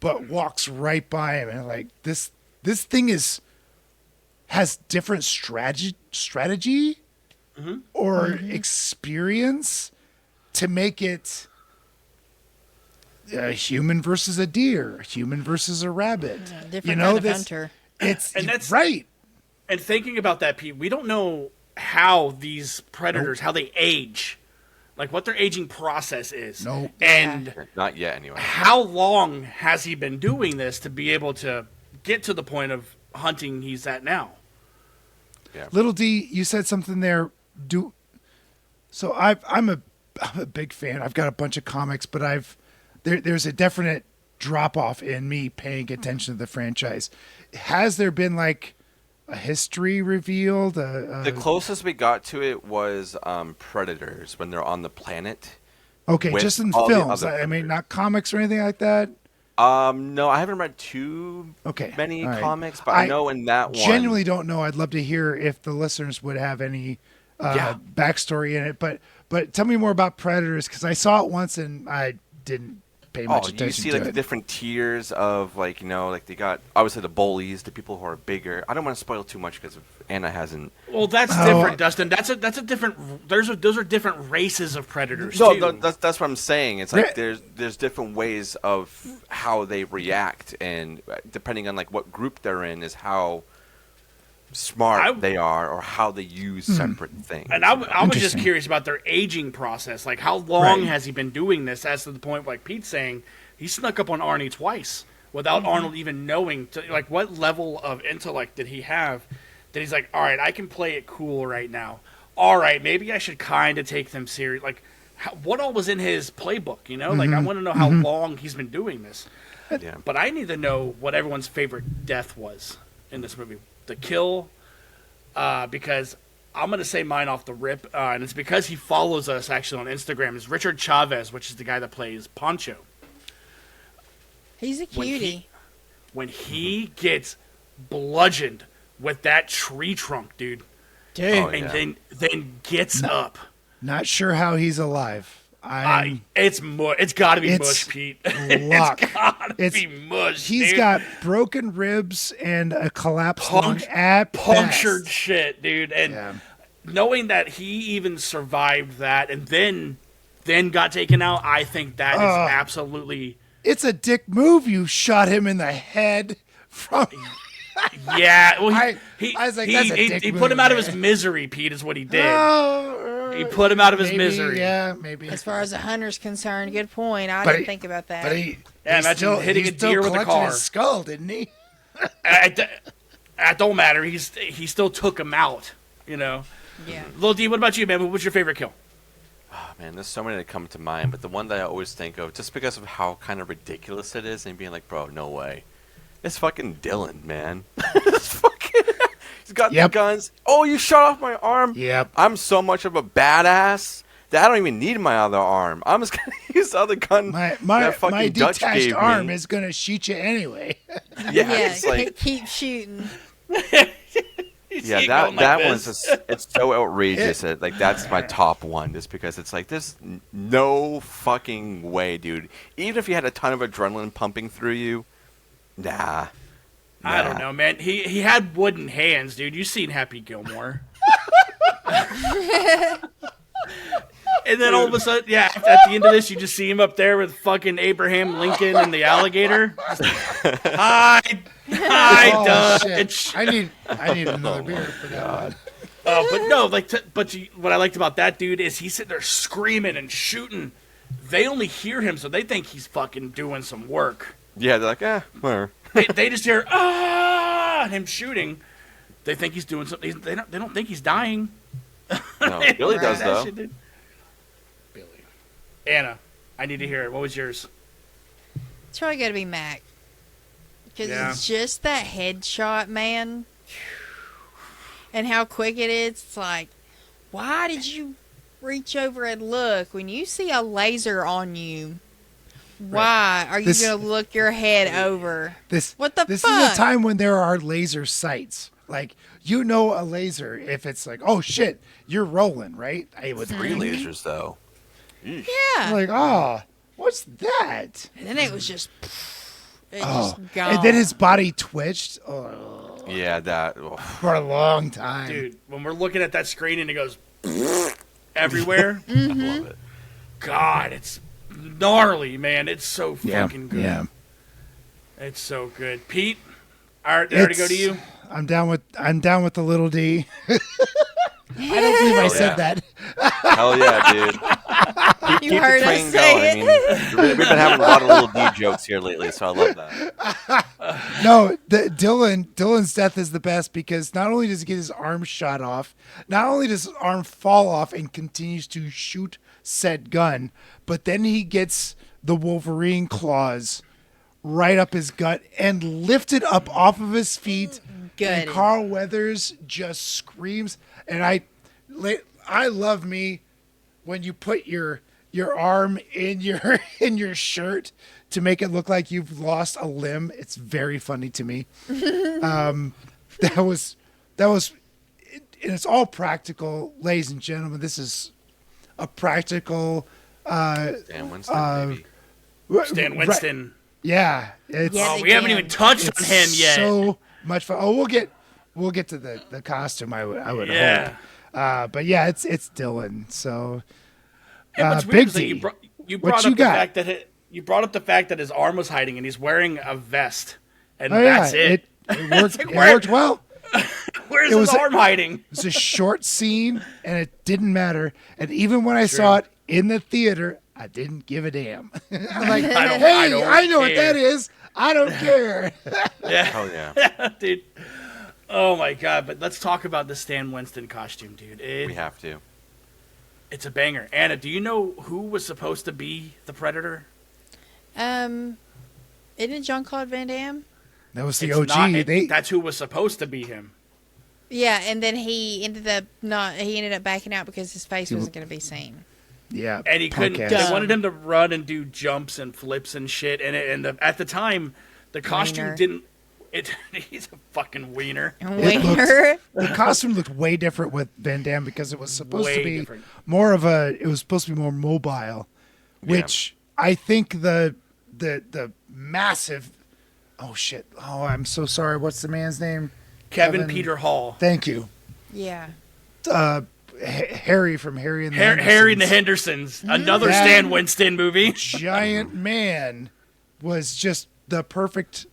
but walks right by him, and like this thing has different strategy or experience to make it a human versus a deer, a human versus a rabbit. Yeah, different kind of hunter. That's right. And thinking about that, Pete, we don't know how these predators, how they age. Like what their aging process is. No. And not yet anyway. How long has he been doing this to be able to get to the point of hunting he's at now? Yeah. Little D, you said something there. So I'm a big fan. I've got a bunch of comics, but there's a definite drop off in me paying attention to the franchise. Has there been like a history revealed? The closest we got to it was Predators when they're on the planet. Okay, just in films. I mean, not comics or anything like that. No, I haven't read too many comics, but I know in that one. Genuinely don't know. I'd love to hear if the listeners would have any backstory in it. But tell me more about Predators, because I saw it once and I didn't pay much attention to it. You see like the different tiers of like they got obviously the bullies, the people who are bigger. I don't want to spoil too much because Anna hasn't. Well, that's different, Dustin. That's a different. Those are different races of predators. No, too. That's what I'm saying. It's like there's different ways of how they react, and depending on like what group they're in is how smart they are or how they use separate things. And I was just curious about their aging process. Like, how long has he been doing this? As to the point, like Pete's saying, he snuck up on Arnie twice without Arnold even knowing. Like, what level of intellect did he have that he's like, all right, I can play it cool right now. All right, maybe I should kind of take them serious. Like, what all was in his playbook, Like, I want to know how long he's been doing this. Yeah. But I need to know what everyone's favorite death was in this movie. The kill, because I'm going to say mine off the rip, and it's because he follows us actually on Instagram, is Richard Chavez, which is the guy that plays Poncho. He's a cutie. When he gets bludgeoned with that tree trunk, dude. And then gets up. Not sure how he's alive. It's got to be mush, Pete. Luck. It's got to be mush. He's got broken ribs and a collapsed lung at punctured best. shit, dude. And knowing that he even survived that and then got taken out, I think that is absolutely. It's a dick move. You shot him in the head from. Yeah, well, I was like, that's a dick he move, put him out of man. his misery, Pete, is what he did. He put him out of his misery. Yeah, maybe. As far as a hunter's concerned, good point. I didn't think about that. But he imagine hitting a deer with a car. His skull, didn't he? That don't matter. He still took him out. Yeah. Lil D, what about you, man? What's your favorite kill? Oh, man, there's so many that come to mind, but the one that I always think of, just because of how kind of ridiculous it is, and being like, bro, no way. It's fucking Dylan, man. He's got the guns. Oh, you shot off my arm? Yep. I'm so much of a badass I don't even need my other arm. I'm just gonna use the other gun. My Dutch detached gave arm me. is gonna shoot you anyway. Yeah, it's like keep shooting. yeah, that one's it's so outrageous. Like that's my top one, just because it's like there's no fucking way, dude. Even if you had a ton of adrenaline pumping through you, nah. I don't know, man. He had wooden hands, dude. You seen Happy Gilmore? And then all of a sudden, yeah, at the end of this, you just see him up there with fucking Abraham Lincoln and the alligator. Hi, shit. I need another beer for that one. But no, what I liked about that dude is he's sitting there screaming and shooting. They only hear him, so they think he's fucking doing some work. Yeah, they're like, whatever. They just hear and him shooting. They think he's doing something. They don't think he's dying. No, Billy does though. Shit, Billy, Anna, I need to hear it. What was yours? It's probably got to be Mac. Because it's just that headshot, man. And how quick it is. It's like, why did you reach over and look? When you see a laser on you, why are you going to look your head over? What the fuck? This is a time when there are laser sights. Like, you know a laser if it's like, oh shit, you're rolling, right? With 3 lasers, though. Yeah. I'm like, oh, what's that? And then it was just... just gone. And then his body twitched. Oh, yeah, that for a long time, dude. When we're looking at that screen and it goes everywhere, I love it. God, it's gnarly, man. It's so fucking good. Yeah, it's so good. Pete, did I already go to you? I'm down with the little D. I don't believe I said that. Hell yeah, dude. Keep heard the train us say going. I mean, we've been having a lot of little D jokes here lately, so I love that. No, Dylan's death is the best because not only does he get his arm shot off, not only does his arm fall off and continues to shoot said gun, but then he gets the Wolverine claws right up his gut and lifted up off of his feet. Good. And Carl Weathers just screams, and I love me when you put your arm in your shirt to make it look like you've lost a limb. It's very funny to me. That was, and it's all practical, ladies and gentlemen. This is a practical. Stan Winston, baby. Stan Winston. Yeah, it's. We haven't even touched on him yet. So much fun. Oh, we'll get to the costume. I would hope. But yeah, it's Dylan. So what's Big weird is D. that you brought up the fact that his arm was hiding and he's wearing a vest, and that's it. It worked. It worked well. Where's his arm hiding? It was a short scene, and it didn't matter. And even when I saw it in the theater, I didn't give a damn. I'm like, I know what that is. I don't care. Yeah. Oh yeah, dude. Oh my god! But let's talk about the Stan Winston costume, dude. We have to. It's a banger. Anna, do you know who was supposed to be the Predator? Isn't it Jean-Claude Van Damme? That was the It's OG. not, that's who was supposed to be him. Yeah, and then he ended up backing out because his face wasn't going to be seen. Yeah, and he couldn't. ass. They wanted him to run and do jumps and flips and shit. At the time, the costume Wiener. didn't. He's a fucking wiener. Wiener. The costume looked way different with Van Damme because it was supposed to be different. it was supposed to be more mobile, which I think the massive. Oh shit! Oh, I'm so sorry. What's the man's name? Kevin Peter Hall. Thank you. Yeah. Harry from Harry and the Harry and the Hendersons. Another That Stan Winston movie. Giant man was just the perfect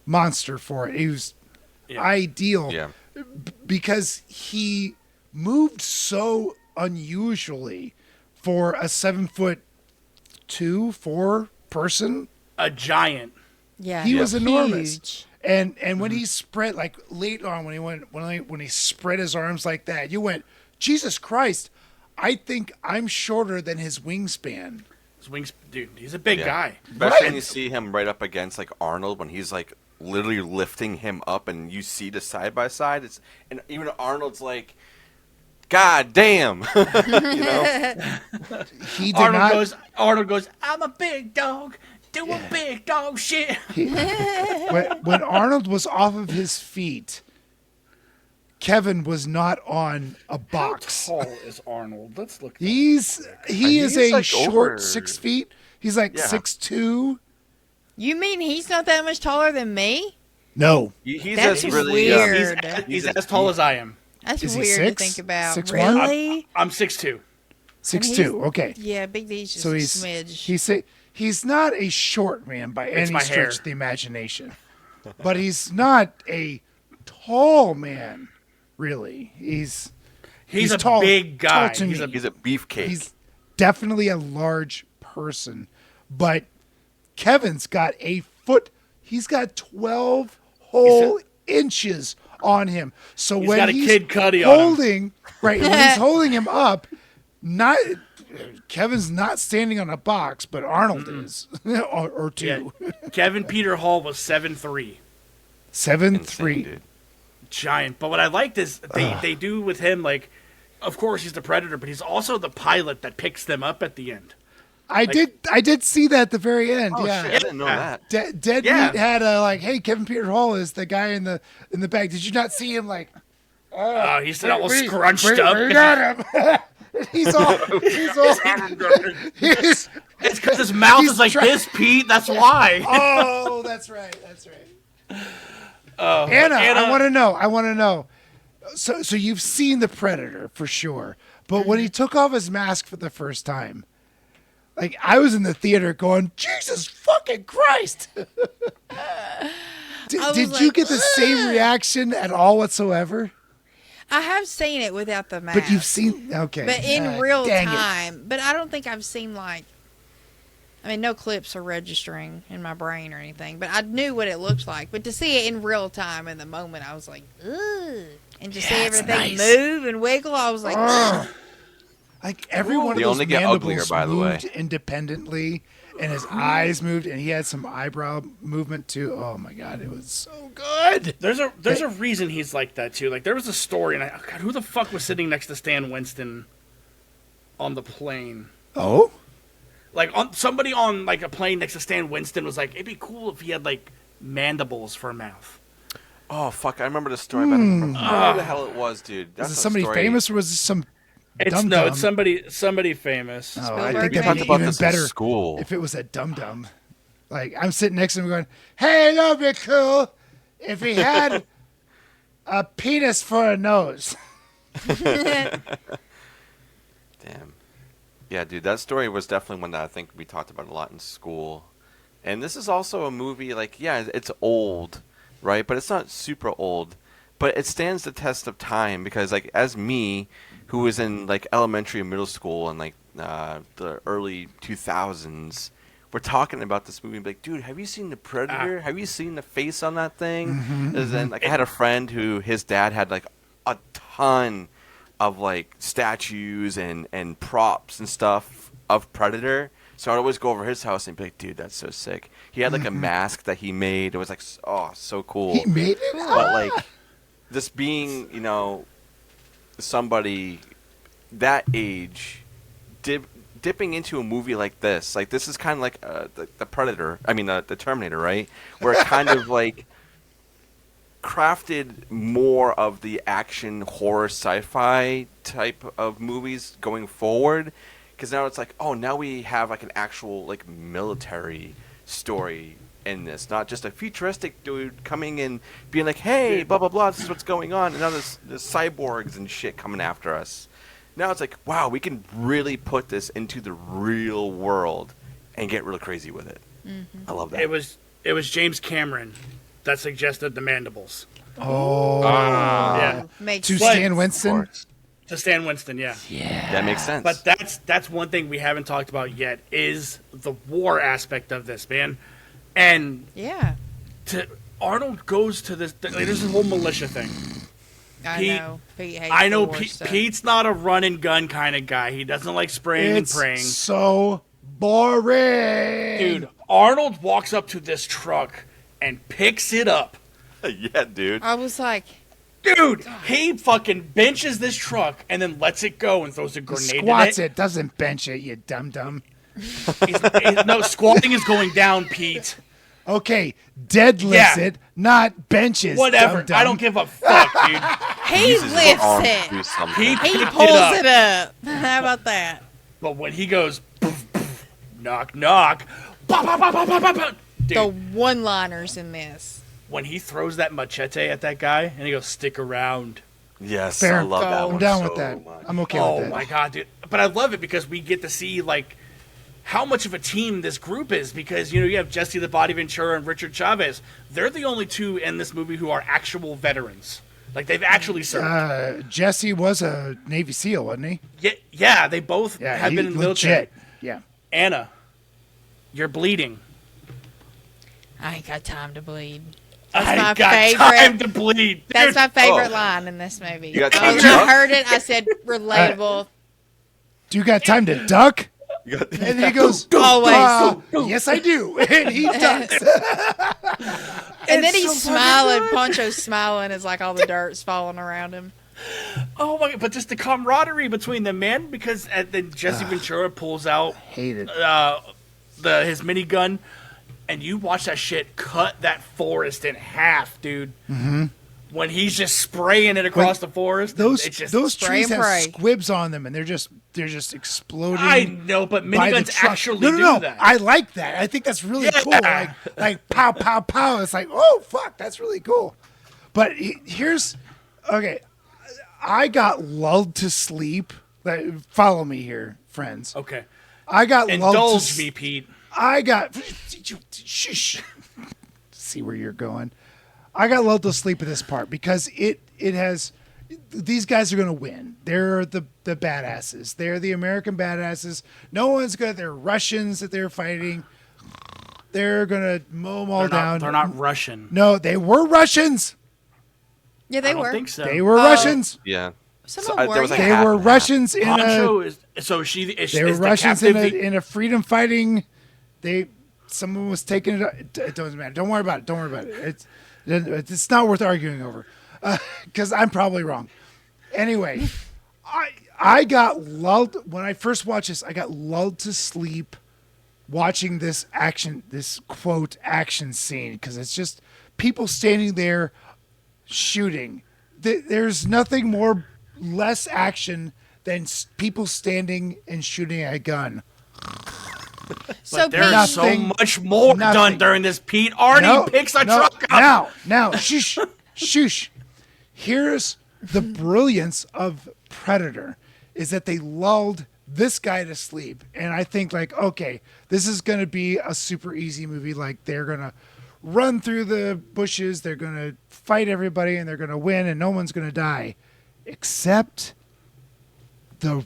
monster for it. He was ideal because he moved so unusually for a 7'2", 4 person. A giant. Yeah. He was enormous. Huge. And when he spread, like late on when he spread his arms like that, you went, Jesus Christ, I think I'm shorter than his wingspan. His wings, dude, he's a big guy. Especially when you see him right up against like Arnold when he's like literally lifting him up and you see the side by side. And even Arnold's like God damn. He did not. Arnold goes, I'm a big dog doing big dog shit. When Arnold was off of his feet, Kevin was not on a box. How tall is Arnold? Let's look. He is a like short over- 6 feet. He's like 6'2". You mean he's not that much taller than me? No. He's That's just really weird. He's as tall as I am. That's Is he weird 6? to think about. 6'1"? Really? I'm 6'2". 6'2". Okay. Yeah, Big D's just So a smidge. he's not a short man by any my stretch hair. of the imagination, but he's not a tall man. Really, he's He's a tall, big guy. tall to He's me. He's a beefcake. He's definitely a large person, but Kevin's got a foot. He's got 12 whole inches on him. So He's when got a he's Kid Cudi on him. holding, right, when he's holding him up, Kevin's not standing on a box, but Arnold is, or two. Yeah. Kevin Peter Hall was 7'3". 7'3". dude. Giant. But what I liked is they do with him, like, of course he's the predator, but he's also the pilot that picks them up at the end. I did see that at the very end. Oh, yeah. shit, I didn't know that. Dead Yeah. Meat had a hey, Kevin Peter Hall is the guy in the bag. Did you not see him He's all scrunched up. We got him. he's all he's It's because his mouth He's is like try- this, Pete. That's why. oh, that's right. Anna, I want to know. So you've seen the Predator for sure, but when he took off his mask for the first time, like I was in the theater going, Jesus fucking Christ! Did you get the same reaction at all whatsoever? I have seen it without the mask. But you've seen okay, But in real dang it. time. But I don't think I've seen no clips are registering in my brain or anything. But I knew what it looked like. But to see it in real time in the moment, I was like, ugh. And to see everything move and wiggle, I was like, ugh. Like every one of They those only get uglier, mandibles by the way. moved independently, and his eyes moved, and he had some eyebrow movement too. Oh my god, it was so good. There's a reason he's like that too. Like there was a story, and God, who the fuck was sitting next to Stan Winston on the plane? Oh, Like somebody on like a plane next to Stan Winston was like, it'd be cool if he had like mandibles for a mouth. Oh fuck! I remember the story, but I don't remember who the hell it was, dude. That's was it a somebody story. famous, or was it some? It's Dum-dum? it's somebody famous. Oh, I Spielberg, think maybe? that'd Talked be about even this in better school. if it was a dum dum. Like I'm sitting next to him going, "Hey, that'd be cool if he had a penis for a nose." Damn. Yeah, dude, that story was definitely one that I think we talked about a lot in school. And this is also a movie, like, yeah, it's old, right? But it's not super old. But it stands the test of time because, like, as me, who was in, like, elementary and middle school in, like, the early 2000s, we're talking about this movie and be like, dude, have you seen The Predator? Have you seen the face on that thing? And then, like, I had a friend who, his dad had, like, a ton of like statues and props and stuff of Predator. So I'd always go over his house and be like, dude, that's so sick. He had like a mask that he made. It was like, oh, so cool. He made it. But like this being, you know, somebody that age dipping into a movie like this is kind of like the Predator. I mean, the Terminator, right? Where it kind of like crafted more of the action horror sci-fi type of movies going forward, because now it's like, oh, now we have like an actual like military story in this, not just a futuristic dude coming and being like, hey, blah blah blah, this is what's going on, and now there's cyborgs and shit coming after us. Now it's like, wow, we can really put this into the real world and get real crazy with it. I love that. It was James Cameron that suggested the mandibles. Oh, Yeah. Makes to sense. Stan Winston. To Stan Winston, yeah. That makes sense. But that's one thing we haven't talked about yet is the war aspect of this, man. And Yeah. Arnold goes to this. Like, there's this whole militia thing. Pete- Know. Pete hates I know the war stuff. Pete's not a run and gun kind of guy. He doesn't like spraying It's and praying. so boring, Dude, Arnold walks up to this truck and picks it up. yeah, dude. I was like, Dude, he fucking benches this truck and then lets it go and throws a grenade Squats in it, doesn't bench it, you dum-dum. No, squatting is going down, Pete. Okay, deadlifts it, not benches. Whatever. Dum-dum. I don't give a fuck, dude. He Uses his arm lifts to do it. something. He He picked pulls it it up. How about that? But when he goes, poof, poof, knock, knock, bah, bah, bah, bah, bah, bah, bah. Dude, The one-liners in this. when he throws that machete at that guy and he goes, stick around. Yes, Fair. I love that I'm one I'm down so with that. much. I'm okay Oh with that. my god, dude! But I love it because we get to see like how much of a team this group is. Because you have Jesse the Body Ventura and Richard Chavez. They're the only two in this movie who are actual veterans. Like they've actually served. Jesse was a Navy SEAL, wasn't he? Yeah, they both Yeah, have he been in the military. legit. Yeah. Anna, you're bleeding. I ain't got time to bleed. I my ain't got favorite. time to bleed. That's Dude, my favorite line in this movie. You got Oh, time when to I duck? heard it, I said relatable. Do you got time to duck? You got- And he goes, Always. yes, I do. And he ducks. And then he's so fucking smiling. good. Poncho's smiling as like all the dirt's falling around him. Oh my god! But just the camaraderie between them, man. Because then Jesse Ventura pulls out Hate it. his minigun, and you watch that shit cut that forest in half, dude. Mm-hmm. When he's just spraying it across the forest, Those it's just, spray trees and have pray. squibs on them, and they're just exploding. I know, but by the miniguns truck. actually no, do that. I like that. I think that's really cool. Like pow, pow, pow. It's like, oh fuck, that's really cool. But here's okay. I got lulled to sleep. Follow me here, friends. Okay, I got lulled to indulge me, Pete. I got shush. See where you're going. I got lulled to sleep at this part because it has these guys are going to win. They're the badasses. They're the American badasses. No one's good. They're Russians that they're fighting. They're going to mow them all down. They're not Russian. No, they were Russians. Yeah, I they don't were. think so. They were Russians. Yeah. Some So, of them there were, was like They half were and half. Russians in Poncho a. is so she is. They were is the Russians captive in a freedom fighting. Someone was taking it. It doesn't matter. Don't worry about it. Don't worry about it. It's not worth arguing over, because I'm probably wrong. Anyway, I got lulled when I first watched this. I got lulled to sleep watching this quote action scene because it's just people standing there shooting. There's nothing less action than people standing and shooting a gun. So There's Pete, so much more done during this. Pete Arnie picks a truck up. Now, shush. Here's the brilliance of Predator is that they lulled this guy to sleep. And I think like, okay, this is going to be a super easy movie. Like they're going to run through the bushes. They're going to fight everybody and they're going to win and no one's going to die except the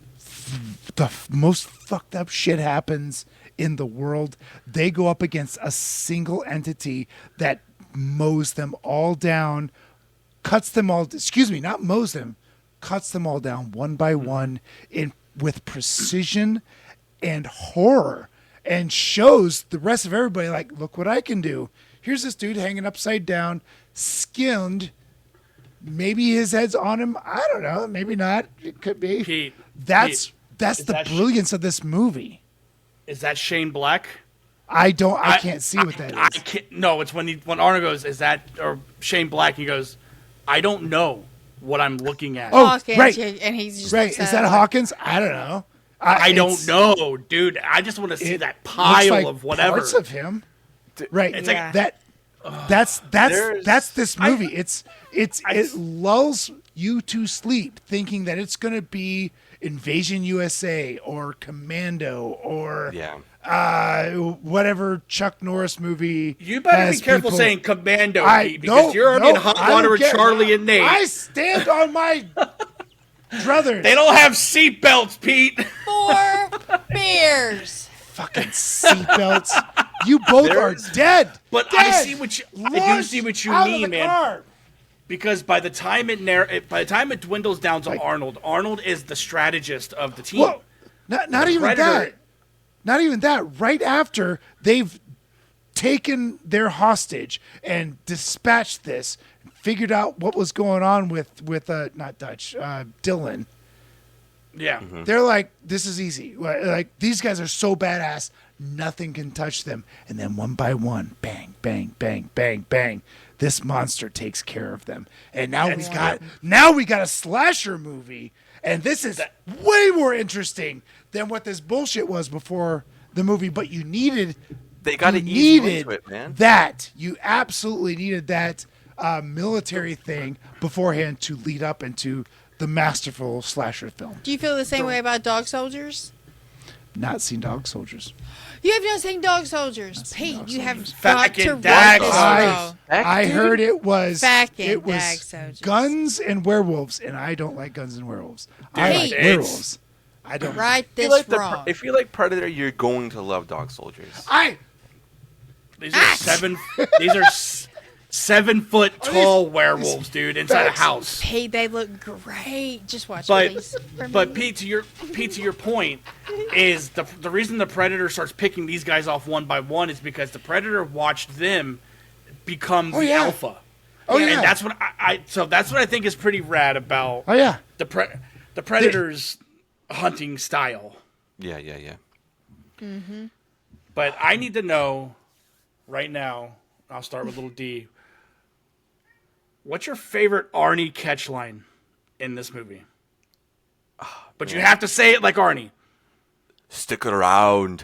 most fucked up shit happens in the world. They go up against a single entity that mows them all down, cuts them all down one by one with precision and horror, and shows the rest of everybody like, look what I can do. Here's this dude hanging upside down, skinned. Maybe his head's on him. I don't know. Maybe not. It could be. Pete, That's the that brilliance of this movie. Is that Shane Black? I can't see what that is. I can't. No, it's when Arnold goes, "Is that or Shane Black?" He goes, "I don't know what I'm looking at." Oh, Hawkins, right. and he's just Right. upset Is that like, Hawkins? I don't know. I don't know, dude. I just want to see that pile looks like of whatever. parts of him. Right. It's Yeah. like That's this movie. It lulls you to sleep thinking that it's going to be Invasion USA or Commando or whatever Chuck Norris movie. you better has be careful people- saying Commando, I Pete, because you're in hot I don't water with care. Charlie and Nate. I stand on my brothers. They don't have seatbelts, Pete. 4 beers. Fucking seatbelts. You both are dead. But Dead. I do see what you Out of mean, the man. car. Because by the time it dwindles down to Arnold is the strategist of the team. Well, not even Predator- that. Not even that. Right after they've taken their hostage and dispatched this, figured out what was going on with not Dutch, Dylan. Yeah. They're like, this is easy. Like, these guys are so badass, nothing can touch them. And then one by one, bang, bang, bang, bang, bang, this monster takes care of them. And now we got a slasher movie, and this is way more interesting than what this bullshit was before the movie. But you needed into it, man. That. You absolutely needed that military thing beforehand to lead up into the masterful slasher film. Do you feel the same way about Dog Soldiers? Not seen Dog Soldiers. You have not seen Dog Soldiers. Pete, you have got Fucking to watch Dag this, Soldiers. bro. I heard it was Dag Soldiers. guns and werewolves, and I don't like guns and werewolves. I like Dude, werewolves. I don't. Right If you this like wrong. if you like Predator, you're going to love Dog Soldiers. These are 7 foot tall werewolves, dude, inside a house. Hey, they look great. Just watch it, please. But Pete, to your point, is the reason the Predator starts picking these guys off one by one is because the Predator watched them become the alpha. Oh yeah. And that's what that's what I think is pretty rad about the Predator's hunting style. Yeah. Mm-hmm. But I need to know right now, I'll start with little D. What's your favorite Arnie catchline in this movie? But you have to say it like Arnie. Stick around.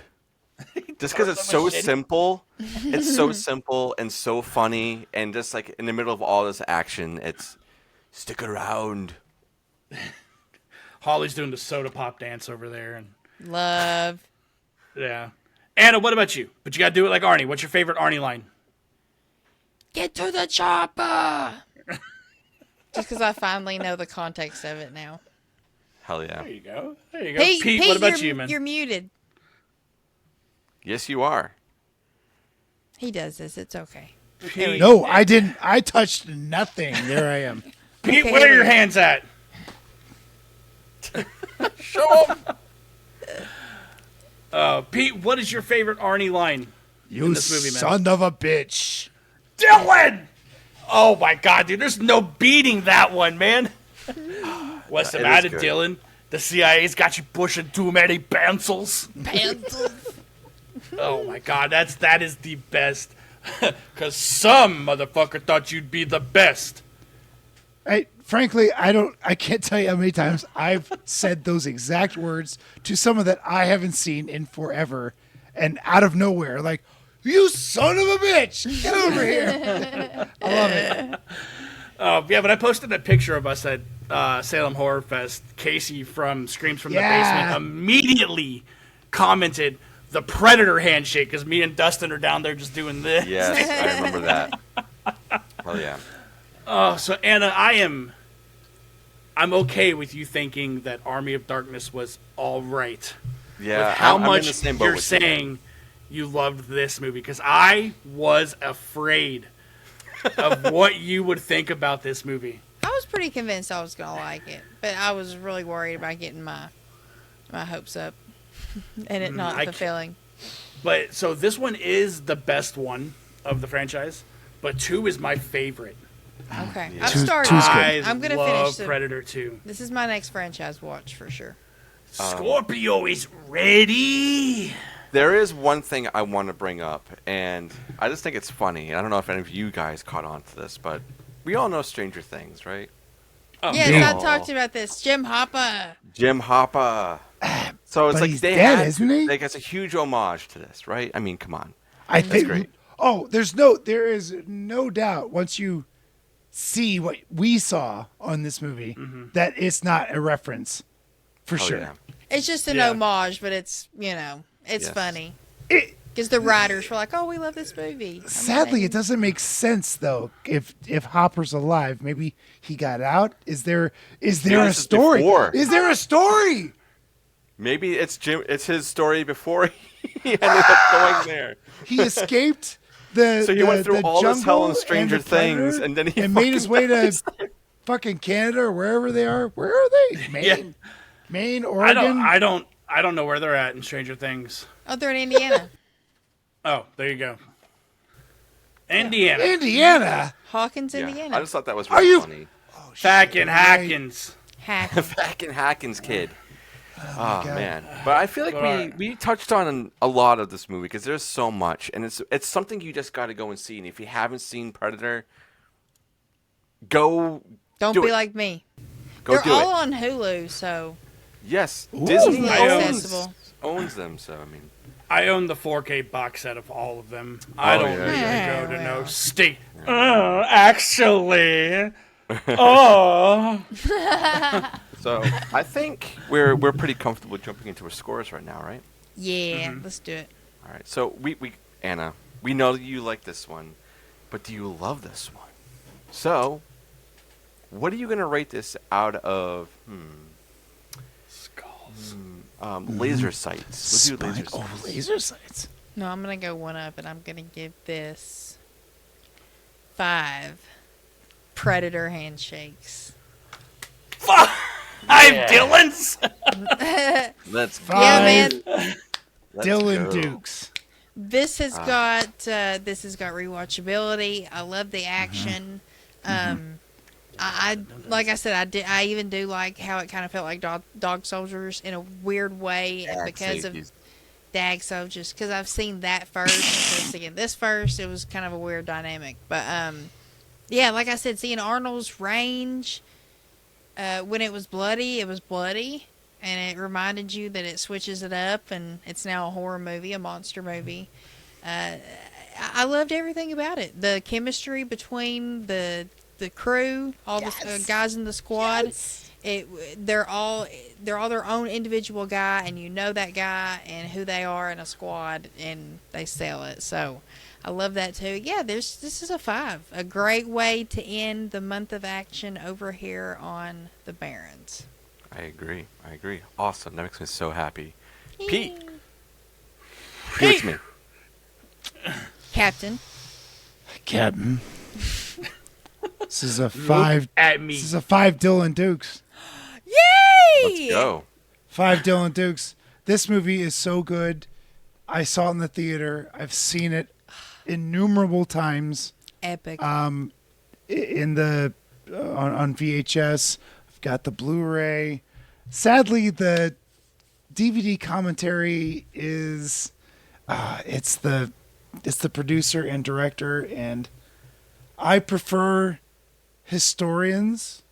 Just because it's so simple. It's so simple and so funny. And just like in the middle of all this action, it's stick around. Holly's doing the soda pop dance over there. And Love. yeah. Anna, what about you? But you got to do it like Arnie. What's your favorite Arnie line? Get to the chopper. Just because I finally know the context of it now. Hell yeah. There you go. Pete, what about you, man? You're muted. Yes, you are. He does this. It's okay. Pete, No, I didn't. I touched nothing. There I am. Pete, Okay, where are your hands at? Show 'em. Pete, what is your favorite Arnie line You in this movie, man? son of a bitch. Dylan! Oh my god, dude, there's no beating that one, man. What's the It matter, is good. Dylan? The CIA's got you pushing too many pencils. Oh my god, that is the best. Cause some motherfucker thought you'd be the best. Frankly, I can't tell you how many times I've said those exact words to someone that I haven't seen in forever, and out of nowhere, like, you son of a bitch, get over here. I love it. Yeah, but I posted a picture of us at Salem Horror Fest. Casey from Screams from the Basement immediately commented the Predator handshake because me and Dustin are down there just doing this. Yes, I remember that. Hell yeah. So Anna, I'm okay with you thinking that Army of Darkness was all right. Yeah. With how I'm in much the same boat you're with you. saying you loved this movie, because I was afraid of what you would think about this movie. I was pretty convinced I was going to like it, but I was really worried about getting my hopes up and it not fulfilling. But so this one is the best one of the franchise, but 2 is my favorite. Okay. Yeah. I've Two's started. good. I'm going to love finish Predator 2. This is my next franchise watch for sure. Scorpio is ready. There is one thing I want to bring up, and I just think it's funny. I don't know if any of you guys caught on to this, but we all know Stranger Things, right? Oh, Yes, yeah. I talked about this. Jim Hopper. Jim Hopper. So it's But like he's they dead, had, isn't he? Like it's a huge homage to this, right? I mean, come on. I think. great. Oh, there is no doubt once you see what we saw on this movie that it's not a reference, for Hell sure. yeah. It's just an Yeah. homage, but it's, it's Yes. funny. It, Because the writers were like, oh, we love this movie. sadly, it doesn't make sense though. If Hopper's alive, maybe he got out. Is there a this is story? before. Is there a story? Maybe it's his story before he ended up going there. He escaped the So he went through the all this hell in jungle Stranger and the Predator Things, and then he made his way fucking to fucking Canada or wherever they are. Where are they? Maine, Maine, Oregon. I don't know where they're at in Stranger Things. Oh, they're in Indiana. Oh, there you go. Indiana. Indiana. Hawkins, Yeah, Indiana. I just thought that was Are really you- funny. Fucking Hackins. Fucking Hackins kid. Oh God. man, but I feel like we touched on a lot of this movie because there's so much, and it's something you just got to go and see. And if you haven't seen Predator, go. Don't do be it. like me. Go They're do all it. on Hulu, so Yes, Disney Easily accessible. owns them. So I mean, I own the 4K box set of all of them. I don't really yeah. go to no state. Actually. Oh. so I think we're pretty comfortable jumping into our scores right now, right? yeah, let's do it. All right. So we Anna, we know that you like this one, but do you love this one? So, what are you gonna rate this out of? Skulls. Laser sights. We'll do laser sights. Oh, laser sights. No, I'm gonna go one up, and I'm gonna give this 5 Predator handshakes. I'm Dylan's. Let's go. Yeah, man. Let's Dylan go. Dukes. This has got rewatchability. I love the action. I like I said, I even do like how it kind of felt like dog soldiers in a weird way because of Dag soldiers. Because I've seen that first instead of seeing this first. It was kind of a weird dynamic. But yeah, like I said, seeing Arnold's range when it was bloody, and it reminded you that it switches it up, and it's now a horror movie, a monster movie. I loved everything about it. The chemistry between the crew, all the guys in the squad. They're all their own individual guy, and you know that guy and who they are in a squad, and they sell it. So I love that too. Yeah, this is a 5. A great way to end the month of action over here on the Barrens. I agree. Awesome. That makes me so happy. Pete. Hey. Give it to me. Captain. This is a 5. At me. This is a 5 Dylan Dukes. Yay! Let's go. 5 Dylan Dukes. This movie is so good. I saw it in the theater. I've seen it innumerable times. Epic. In the on VHS. I've got the Blu-ray. Sadly, the DVD commentary is it's the producer and director, and I prefer historians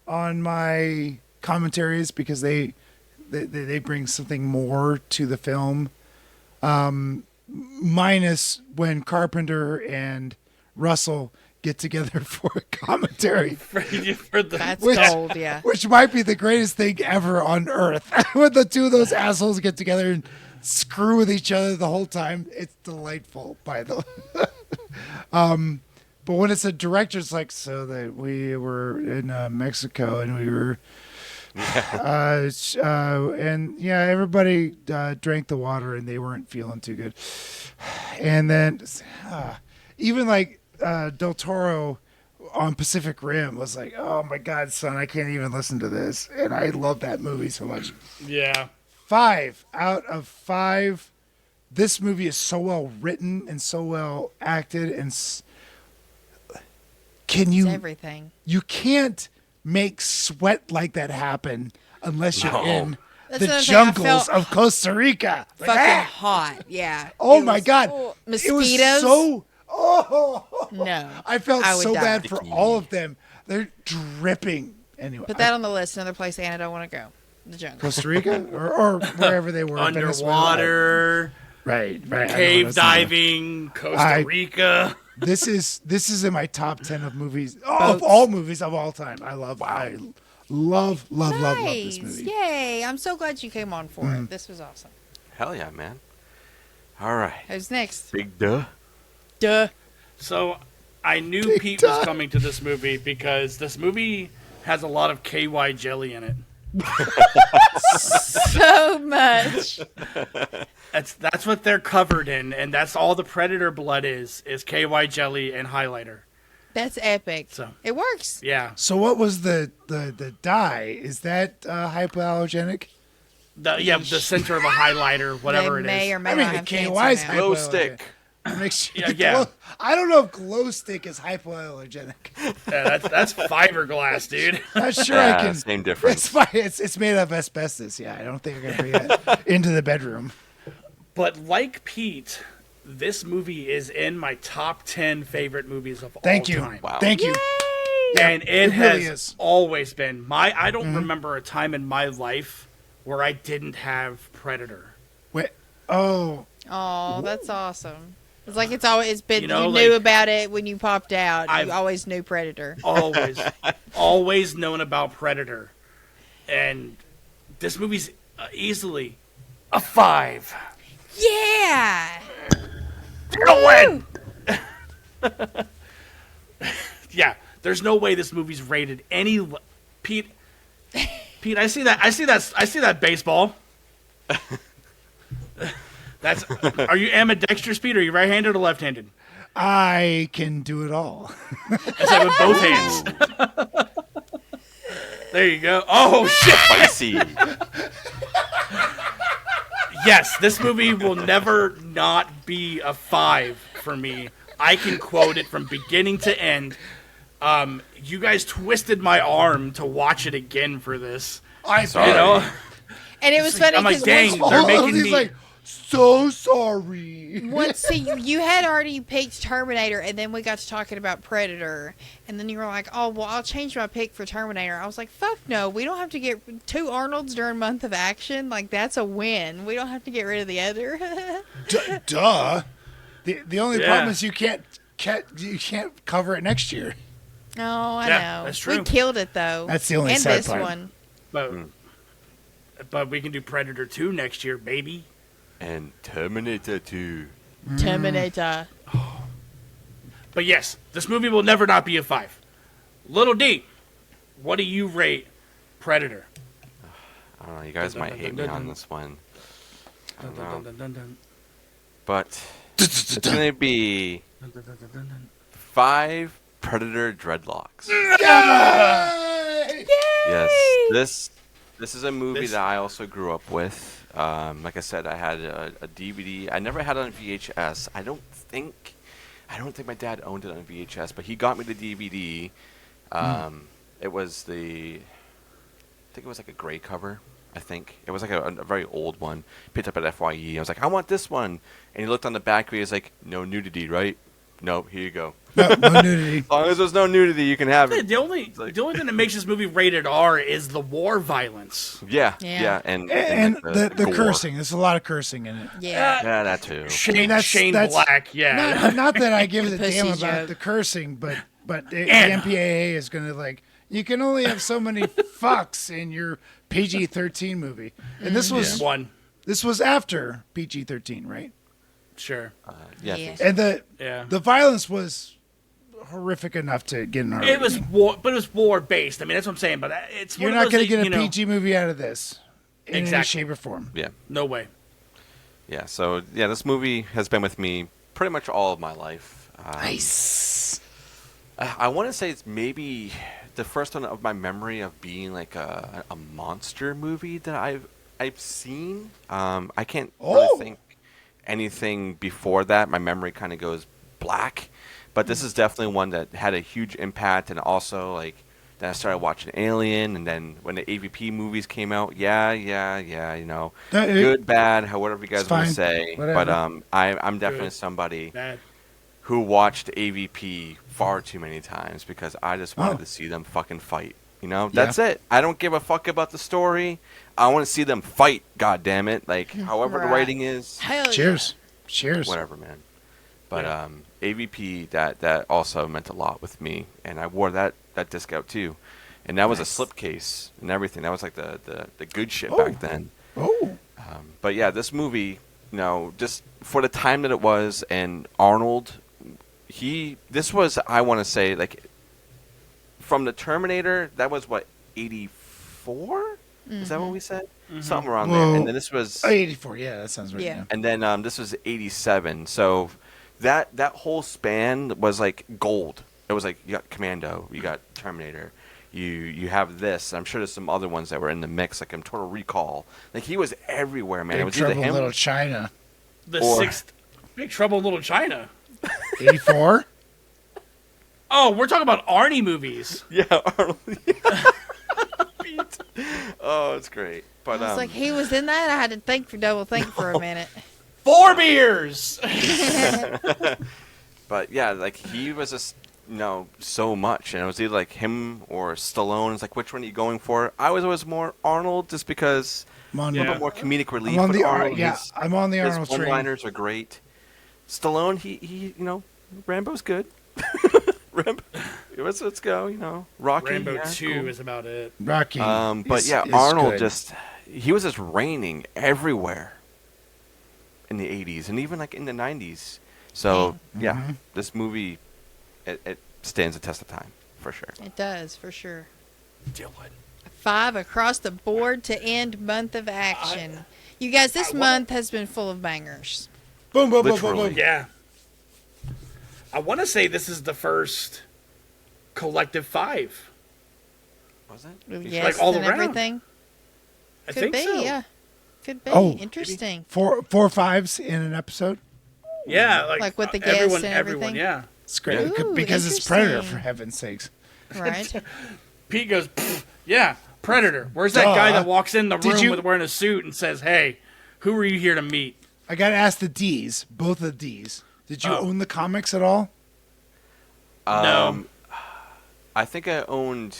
on my commentaries because they bring something more to the film. Minus when Carpenter and Russell get together for a commentary. That's gold, yeah. Which might be the greatest thing ever on Earth. When the two of those assholes get together and screw with each other the whole time. It's delightful, by the way. But when it's a director, it's like, so that we were in Mexico and we were... and yeah, everybody drank the water and they weren't feeling too good. And then even like Del Toro on Pacific Rim was like, oh my God, son, I can't even listen to this. And I love that movie so much. Yeah. 5 out of 5. This movie is so well written and so well acted, and It's everything. you can't make sweat like that happen unless you're in That's the another thing I jungles felt of Costa Rica. Like, Fucking hot, yeah. oh It my was- God. oh, It was mosquitoes? so... No. I felt I would so die. bad for all of them. They're dripping. Anyway, Put that on the list. Another place Anna don't want to go. The jungle. Costa Rica or wherever they were. Venezuela. Underwater, Right. I know, cave that's not- diving, Costa Rica. This is in my top 10 of movies, of all movies of all time. I love love this movie. Yay. I'm so glad you came on for it. This was awesome. Hell yeah, man. All right. Who's next? Big duh. Duh. So I knew Pete was coming to this movie because this movie has a lot of KY jelly in it. So much. That's what they're covered in, and that's all the Predator blood is KY jelly and highlighter. That's epic. So it works. Yeah. So what was the dye? Is that hypoallergenic? The center of a highlighter, whatever They it may is. or may I mean, not the have KY's cancer now. Glow hypoallergenic. stick. Yeah. I don't know if glow stick is hypoallergenic. Yeah, that's fiberglass, dude. Not sure I can. Same difference. It's fine. It's made of asbestos. Yeah, I don't think I'm gonna bring that into the bedroom. But like Pete, this movie is in my top 10 favorite movies of all time. Wow. Thank you. And it really has is. always been I don't remember a time in my life where I didn't have Predator. Wait. Oh. Oh, that's awesome. It's like it's been, You know, you knew like, about it when you popped out. I've- You always knew Predator. Always known about Predator. And this movie's easily a 5. Yeah. Go win. Yeah, there's no way this movie's rated any Pete, I see that baseball. Are you ambidextrous, Pete? Are you right-handed or left-handed? I can do it all. It's like with both hands. There you go. Oh shit! Spicy. Yes, this movie will never not be a 5 for me. I can quote it from beginning to end. You guys twisted my arm to watch it again for this. Sorry. You know, And it was funny I'm like, because dang, they're making He's me. like, so sorry. once you had already picked Terminator, and then we got to talking about Predator, and then you were like, "Oh, well, I'll change my pick for Terminator." I was like, "Fuck no, we don't have to get 2 Arnolds during Month of Action. Like that's a win. We don't have to get rid of the other." Duh. The only Yeah. problem is you can't cover it next year. Oh, I Yeah, know. that's true. We killed it though. That's the only and sad this part. one. But we can do Predator 2 next year, baby. And Terminator 2. Terminator. But yes, this movie will never not be a 5. Little D, what do you rate Predator? I don't know. You guys might hate me on this one. I don't know. But it's going to be 5 Predator dreadlocks. Yes. This is a movie that I also grew up with. Like I said, I had a DVD. I never had it on VHS. I don't think my dad owned it on VHS, but he got me the DVD. It was I think it was like a gray cover. I think it was like a very old one. Picked up at FYE. I was like, I want this one. And he looked on the back. He was like, no nudity, right? No, here you go. No nudity. As long as there's no nudity, you can have it. The only thing that makes this movie rated R is the war violence. Yeah, Yeah. and The gore. cursing. There's a lot of cursing in it. Yeah. Yeah, that too. Shane that's- Black, yeah. Not that I give a Pussy damn about joke. the cursing, but the Anna. MPAA is going to like, you can only have so many fucks in your PG-13 movie. And this was One, this was after PG-13, right? sure. Yeah. Yeah. And Yeah. the violence was horrific enough to get an R. It was war, but it was war based. I mean, that's what I'm saying. But it's You're one not of those going to that, get a PG movie out of this in any Exactly. shape or form. Yeah. No way. Yeah. So yeah, this movie has been with me pretty much all of my life. Nice. I want to say it's maybe the first one of my memory of being like a monster movie that I've seen. I can't really think anything before that. My memory kind of goes black, but this is definitely one that had a huge impact. And also, like, then I started watching Alien, and then when the AVP movies came out, you know, good, bad, however you guys want to say. Whatever. But I'm definitely somebody Bad. who watched AVP far too many times because I just wanted to see them fucking fight. You know, that's it. I don't give a fuck about the story. I want to see them fight. God damn it! Like, however the Right. writing is, Hell Cheers. Cheers. whatever, man. But AVP that also meant a lot with me, and I wore that disc out too, and that was a slipcase and everything. That was like the good shit back then. Oh. But yeah, this movie, you know, just for the time that it was, and Arnold, this was, I want to say, like, from the Terminator, that was what, 84? Is that what we said? Something around there. And then this was, 84. Yeah, that sounds right. Yeah. Yeah. and then this was 87. So that whole span was like gold. It was like, you got Commando, you got Terminator, you have this. I'm sure there's some other ones that were in the mix, like Total Recall. Like, he was everywhere, man. It Big was either Trouble in him. Little China. The Or- sixth. Big Trouble in Little China. 84. Oh, we're talking about Arnie movies. Yeah, Arnold. Oh, it's great. But I was like, he was in that. I had to double think for a minute. 4 beers. But yeah, like he was just so much, and it was either like him or Stallone. It's like, which one are you going for? I was always more Arnold, just because a little bit more comedic relief. I'm on the Arnold. I'm on the Arnold train. His one-liners are great. Stallone, he Rambo's good. Rambo, let's go. Rocky. Rambo 2 is about it. Rocky. But yeah, Arnold he was just reigning everywhere in the 80s and even like in the 90s. So yeah, this movie it stands the test of time for sure. It does for sure. Dylan. 5 across the board to end month of action. You guys, this month has been full of bangers. Boom, boom, boom, boom, boom. Yeah. I want to say this is the first collective 5. Was it? Yes, like all and around. Everything. I Could think be, so. yeah. Could be. Oh, Interesting. Four 5s in an episode. Yeah, like with the guests and everyone, everything? yeah. It's great Ooh, because it's Predator, interesting. for heaven's sakes. Right. Pete goes, yeah, Predator. Where's that guy that walks in the room with wearing a suit and says, hey, who are you here to meet? I got to ask the D's, both of the D's. Did you own the comics at all? No. I think I owned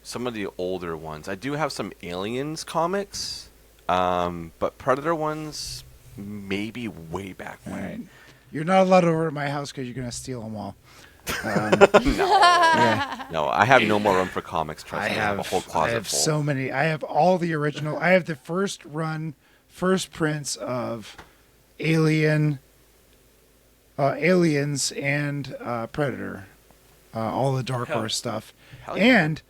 some of the older ones. I do have some Aliens comics, but Predator ones maybe way back when. Right. You're not allowed over at my house because you're going to steal them all. No, I have no more room for comics. Trust me, I have a whole closet I have full. so many. I have all the original. I have the first prints of Aliens and Predator, all the Dark Horse stuff. Yeah. And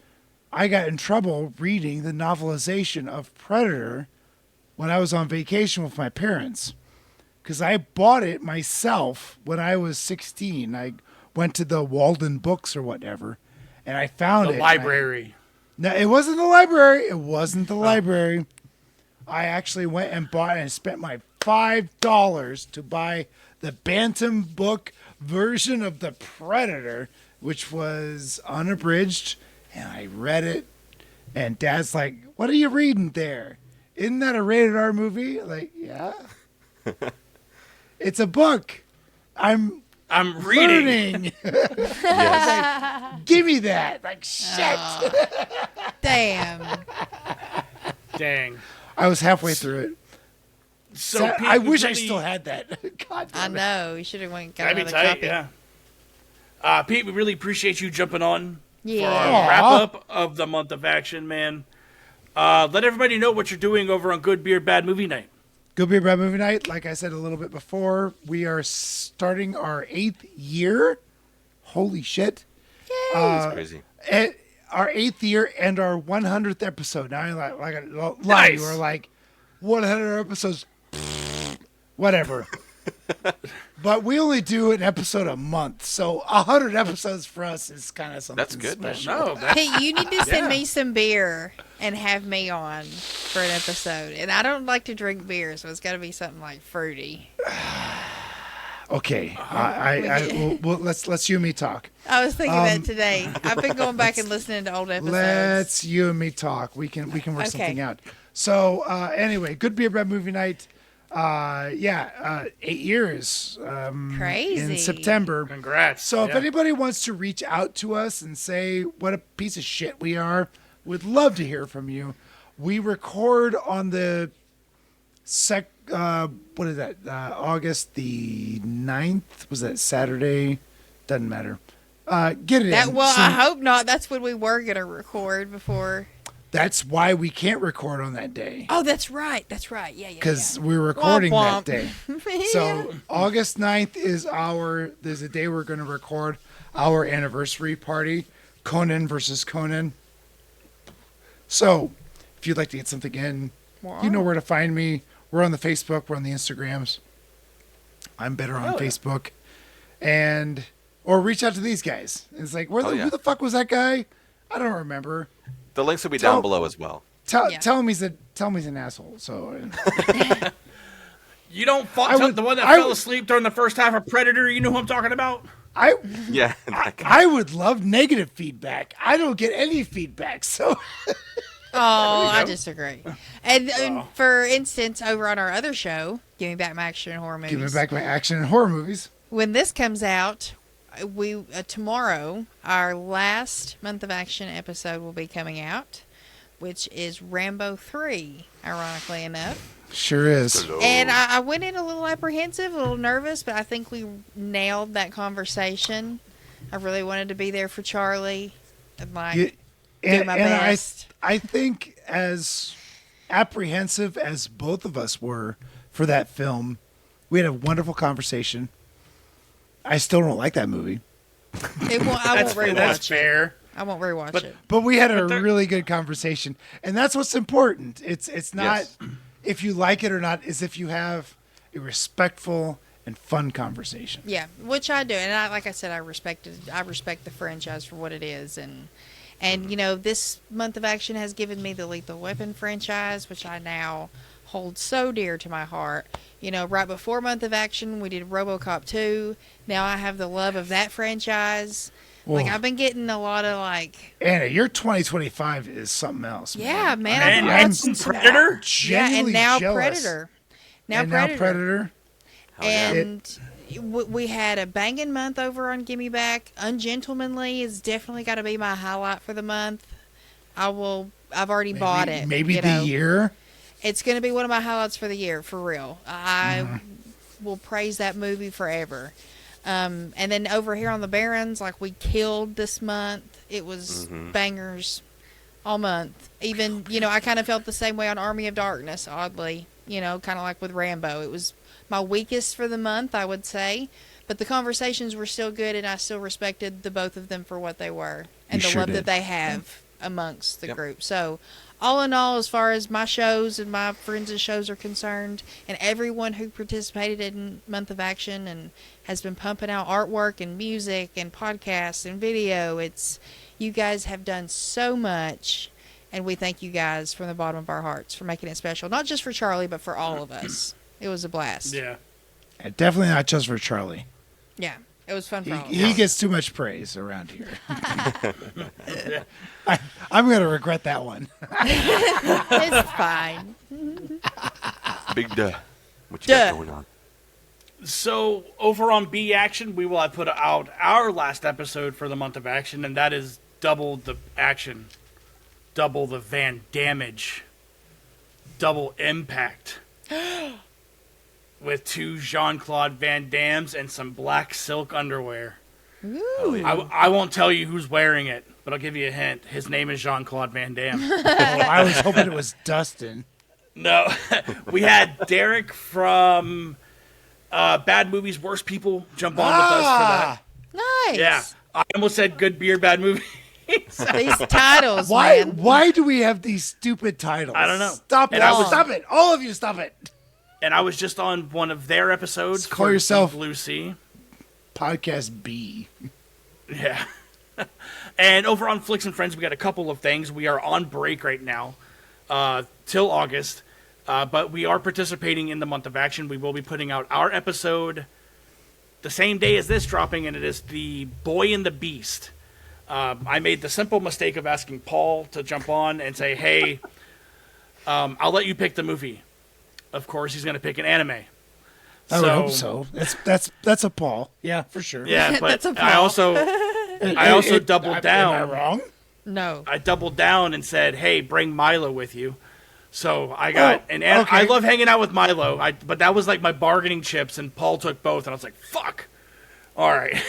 I got in trouble reading the novelization of Predator when I was on vacation with my parents, because I bought it myself when I was 16. I went to the Walden Books or whatever, and I found The library. No, it wasn't the library. It wasn't the library. I actually went and bought it and spent my $5 to buy the Bantam book version of the Predator, which was unabridged, and I read it. And Dad's like, "What are you reading there? Isn't that a rated R movie?" Like, yeah. It's a book. I'm reading. Yes. Give me that. Like, shit. Damn. Dang. I was halfway through it. So Pete, I wish I really- still had that. God I damn it. know. You should have went and got That'd be another tight, copy. yeah. Pete, we really appreciate you jumping on for Yeah. our wrap-up of the month of action, man. Let everybody know what you're doing over on Good Beer, Bad Movie Night. Good Beer Bad Movie Night. Like I said a little bit before, we are starting our 8th year. Holy shit. That's crazy. Our 8th year and our 100th episode. Now, like a lie, Nice. we're like 100 episodes. Whatever. But we only do an episode a month, so 100 episodes for us is kind of something That's good, man. special. No, that's Hey, you need to send Yeah. me some beer and have me on for an episode. And I don't like to drink beer, so it's got to be something like fruity. Okay, well, let's you and me talk. I was thinking that today. I've been going back and listening to old episodes. Let's you and me talk. We can work Okay. something out. So anyway, Good Beer Bad Movie Night. 8 years. Crazy. In September. Congrats. So if Yeah. anybody wants to reach out to us and say what a piece of shit we are, we'd love to hear from you. We record on the what is that? August the 9th? Was that Saturday? Doesn't matter. Get it in. Well, soon. I hope not. That's when we were going to record before. That's why we can't record on that day. Oh, that's right. That's right. Yeah. Because we're recording Womp that womp. day. So August 9th is there's a day we're going to record our anniversary party, Conan versus Conan. So if you'd like to get something in, you know where to find me. We're on the Facebook. We're on the Instagrams. I'm better on Facebook. Or reach out to these guys. It's like, who the fuck was that guy? I don't remember. The links will be down below as well. Tell him he's an asshole. So You don't fuck the one that fell asleep during the first half of Predator. You know who I'm talking about? Yeah. I would love negative feedback. I don't get any feedback, so. I disagree. And for instance, over on our other show, Give Me Back My Action and Horror Movies. Give Me Back My Action and Horror Movies. When this comes out, we tomorrow, our last Month of Action episode will be coming out, which is Rambo 3, ironically enough. Sure is. Hello. And I went in a little apprehensive, a little nervous, but I think we nailed that conversation. I really wanted to be there for Charlie and do my best. I think as apprehensive as both of us were for that film, we had a wonderful conversation. I still don't like that movie. I won't rewatch That's it. fair. I won't rewatch it. But we had a really good conversation, and that's what's important. It's not if you like it or not, is if you have a respectful and fun conversation. Yeah, which I do, and like I said, I respect the franchise for what it is, and you know, this Month of Action has given me the Lethal Weapon franchise, which I now hold so dear to my heart. You know, right before Month of Action, we did RoboCop 2. Now I have the love of that franchise. Whoa. Like, I've been getting a lot of, like... Anna, your 2025 is something else, man. Yeah, man. And I'm Predator? genuinely and now jealous. Predator. Now Predator. And we had a banging month over on Gimme Back. Ungentlemanly is definitely got to be my highlight for the month. I've already bought it. Maybe the year. It's going to be one of my highlights for the year, for real. I will praise that movie forever. And then over here on the Barons, like, we killed this month. It was bangers all month. Even, you know, I kind of felt the same way on Army of Darkness, oddly. You know, kind of like with Rambo. It was my weakest for the month, I would say. But the conversations were still good, and I still respected the both of them for what they were. And the love that they have amongst the group. So, all in all, as far as my shows and my friends' shows are concerned, and everyone who participated in Month of Action and has been pumping out artwork and music and podcasts and video, you guys have done so much, and we thank you guys from the bottom of our hearts for making it special. Not just for Charlie, but for all of us. It was a blast. Yeah. And definitely not just for Charlie. Yeah. It was fun for all of us. He gets too much praise around here. I'm going to regret that one. It's fine. Big duh. What you got going on? So, over on B Action, we will have put out our last episode for the Month of Action, and that is double the action, double the Van Damage, double impact. With 2 Jean-Claude Van Dammes and some black silk underwear. Ooh. I won't tell you who's wearing it, but I'll give you a hint. His name is Jean-Claude Van Damme. I was hoping it was Dustin. No. We had Derek from Bad Movies, Worst People jump on with us for that. Nice. Yeah. I almost said Good Beer, Bad Movie. These titles, Why? man. Why do we have these stupid titles? I don't know. Stop it! And Stop it! All of you, stop it! And I was just on one of their episodes. Call for yourself Blue Sea. Podcast B. Yeah. And over on Flicks and Friends, we got a couple of things. We are on break right now till August. But we are participating in the Month of Action. We will be putting out our episode the same day as this dropping, and it is The Boy and the Beast. I made the simple mistake of asking Paul to jump on and say, hey, I'll let you pick the movie. Of course, he's going to pick an anime. I would hope so. That's a Paul. Yeah, for sure. Yeah, but That's a I also doubled down. Am I wrong? No. I doubled down and said, hey, bring Milo with you. So I got okay. I love hanging out with Milo, but that was like my bargaining chips, and Paul took both, and I was like, fuck. All right.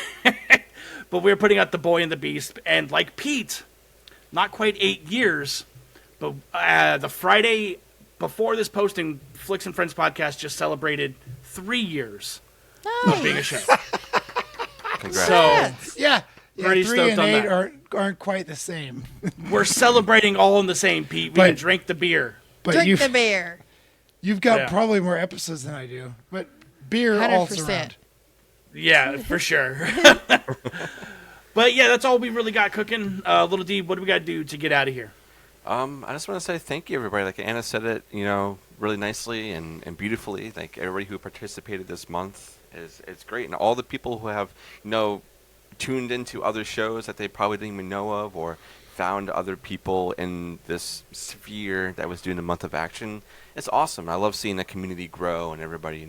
But we were putting out The Boy and the Beast, and like Pete, not quite 8 years, but the Friday before this posting, Flicks and Friends podcast just celebrated 3 years of being a show. Congrats. So Yeah. Pretty 3 stoked and on 8 that. aren't quite the same. we're celebrating all in the same, Pete. We But- can drink the beer. But Drink the beer. you've got Yeah. probably more episodes than I do. But beer all 100%. around. Yeah, for sure. But yeah, that's all we really got cooking. Little D, what do we got to do to get out of here? I just want to say thank you, everybody. Like Anna said it, really nicely and beautifully. Like everybody who participated this month is great, and all the people who have tuned into other shows that they probably didn't even know of, or found other people in this sphere that was doing the month of action. It's awesome. I love seeing the community grow and everybody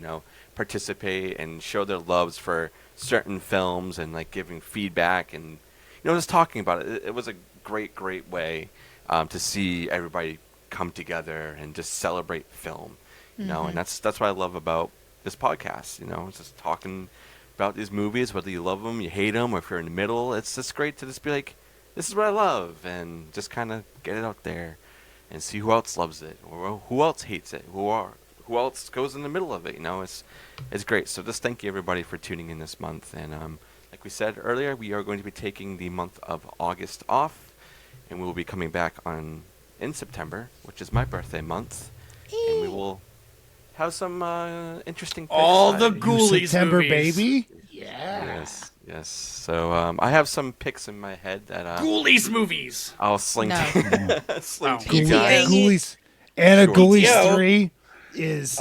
participate and show their loves for certain films and like giving feedback and just talking about it. It was a great way to see everybody come together and just celebrate film. And that's what I love about this podcast. It's just talking about these movies, whether you love them, you hate them, or if you're in the middle. It's just great to just be like, this is what I love, and just kind of get it out there and see who else loves it or who else hates it, who else goes in the middle of it. It's great. So just thank you everybody for tuning in this month. And like we said earlier, we are going to be taking the month of August off, and we will be coming back in September, which is my birthday month, and we will have some interesting picks. All the Ghoulies September movies. baby. Yeah. Yes. So I have some picks in my head that Ghoulies movies. I'll sling No. sling to you guys. Ghoulies. And a Sure. Ghoulies Yo. 3 is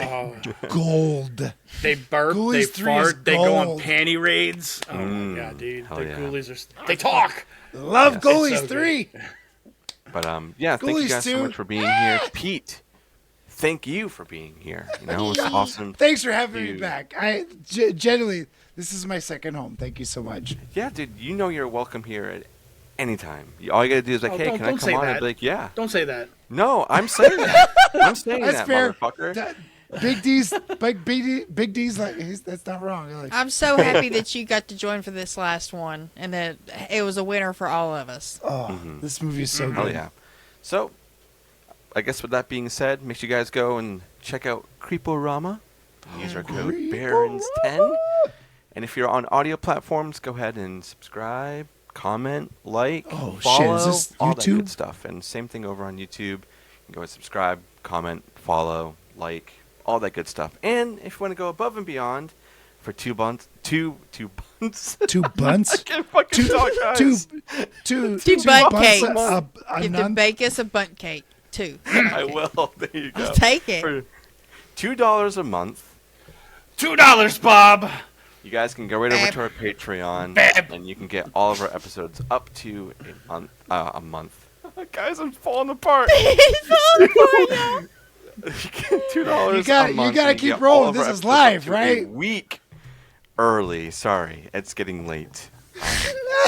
gold. They burp, Ghoulies they 3 is fart, they go on gold. panty raids. Oh my god, dude. hell The yeah. Ghoulies are... They talk! Love It's Ghoulies so 3. But yeah, thank you Ghoulies guys so 2. much for being here. Pete, thank you for being here. It's awesome. Thanks for having me Dude. back. Generally, this is my second home. Thank you so much. Yeah, dude, you're welcome here at any time. All you gotta do is like, Oh, hey, don't- can I don't come say on? that. I'd be like, yeah. Don't say that. No, I'm saying that. I'm saying That's that, fair. motherfucker. Big D's like that's not wrong. Like, I'm so happy that you got to join for this last one, and that it was a winner for all of us. this movie is so Hell good. yeah. So, I guess with that being said, make sure you guys go and check out Creeporama. Use our code Barons10. And if you're on audio platforms, go ahead and subscribe, comment, like, Oh, shit, follow, is this all that YouTube? good stuff. And same thing over on YouTube. You can go and subscribe, comment, follow, like, all that good stuff. And if you want to go above and beyond, for two bunts. Two bunts. Can't fucking talk, guys. Two bunt bunts, cakes. a Get to nun- bake us a bunt cake, too. I will. There you go. I'll take it. For $2 a month. $2, Bob! You guys can go right over to our Patreon, and you can get all of our episodes up to a month. Guys, I'm falling apart. $2 You a month. gotta and keep get all rolling. of This our is episodes live, up to right? A week early. Sorry, it's getting late.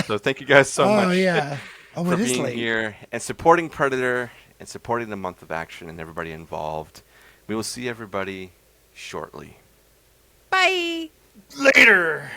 So thank you guys so much. Oh yeah. Oh, For it is being late. here and supporting Predator and supporting the month of action and everybody involved. We will see everybody shortly. Bye. Later!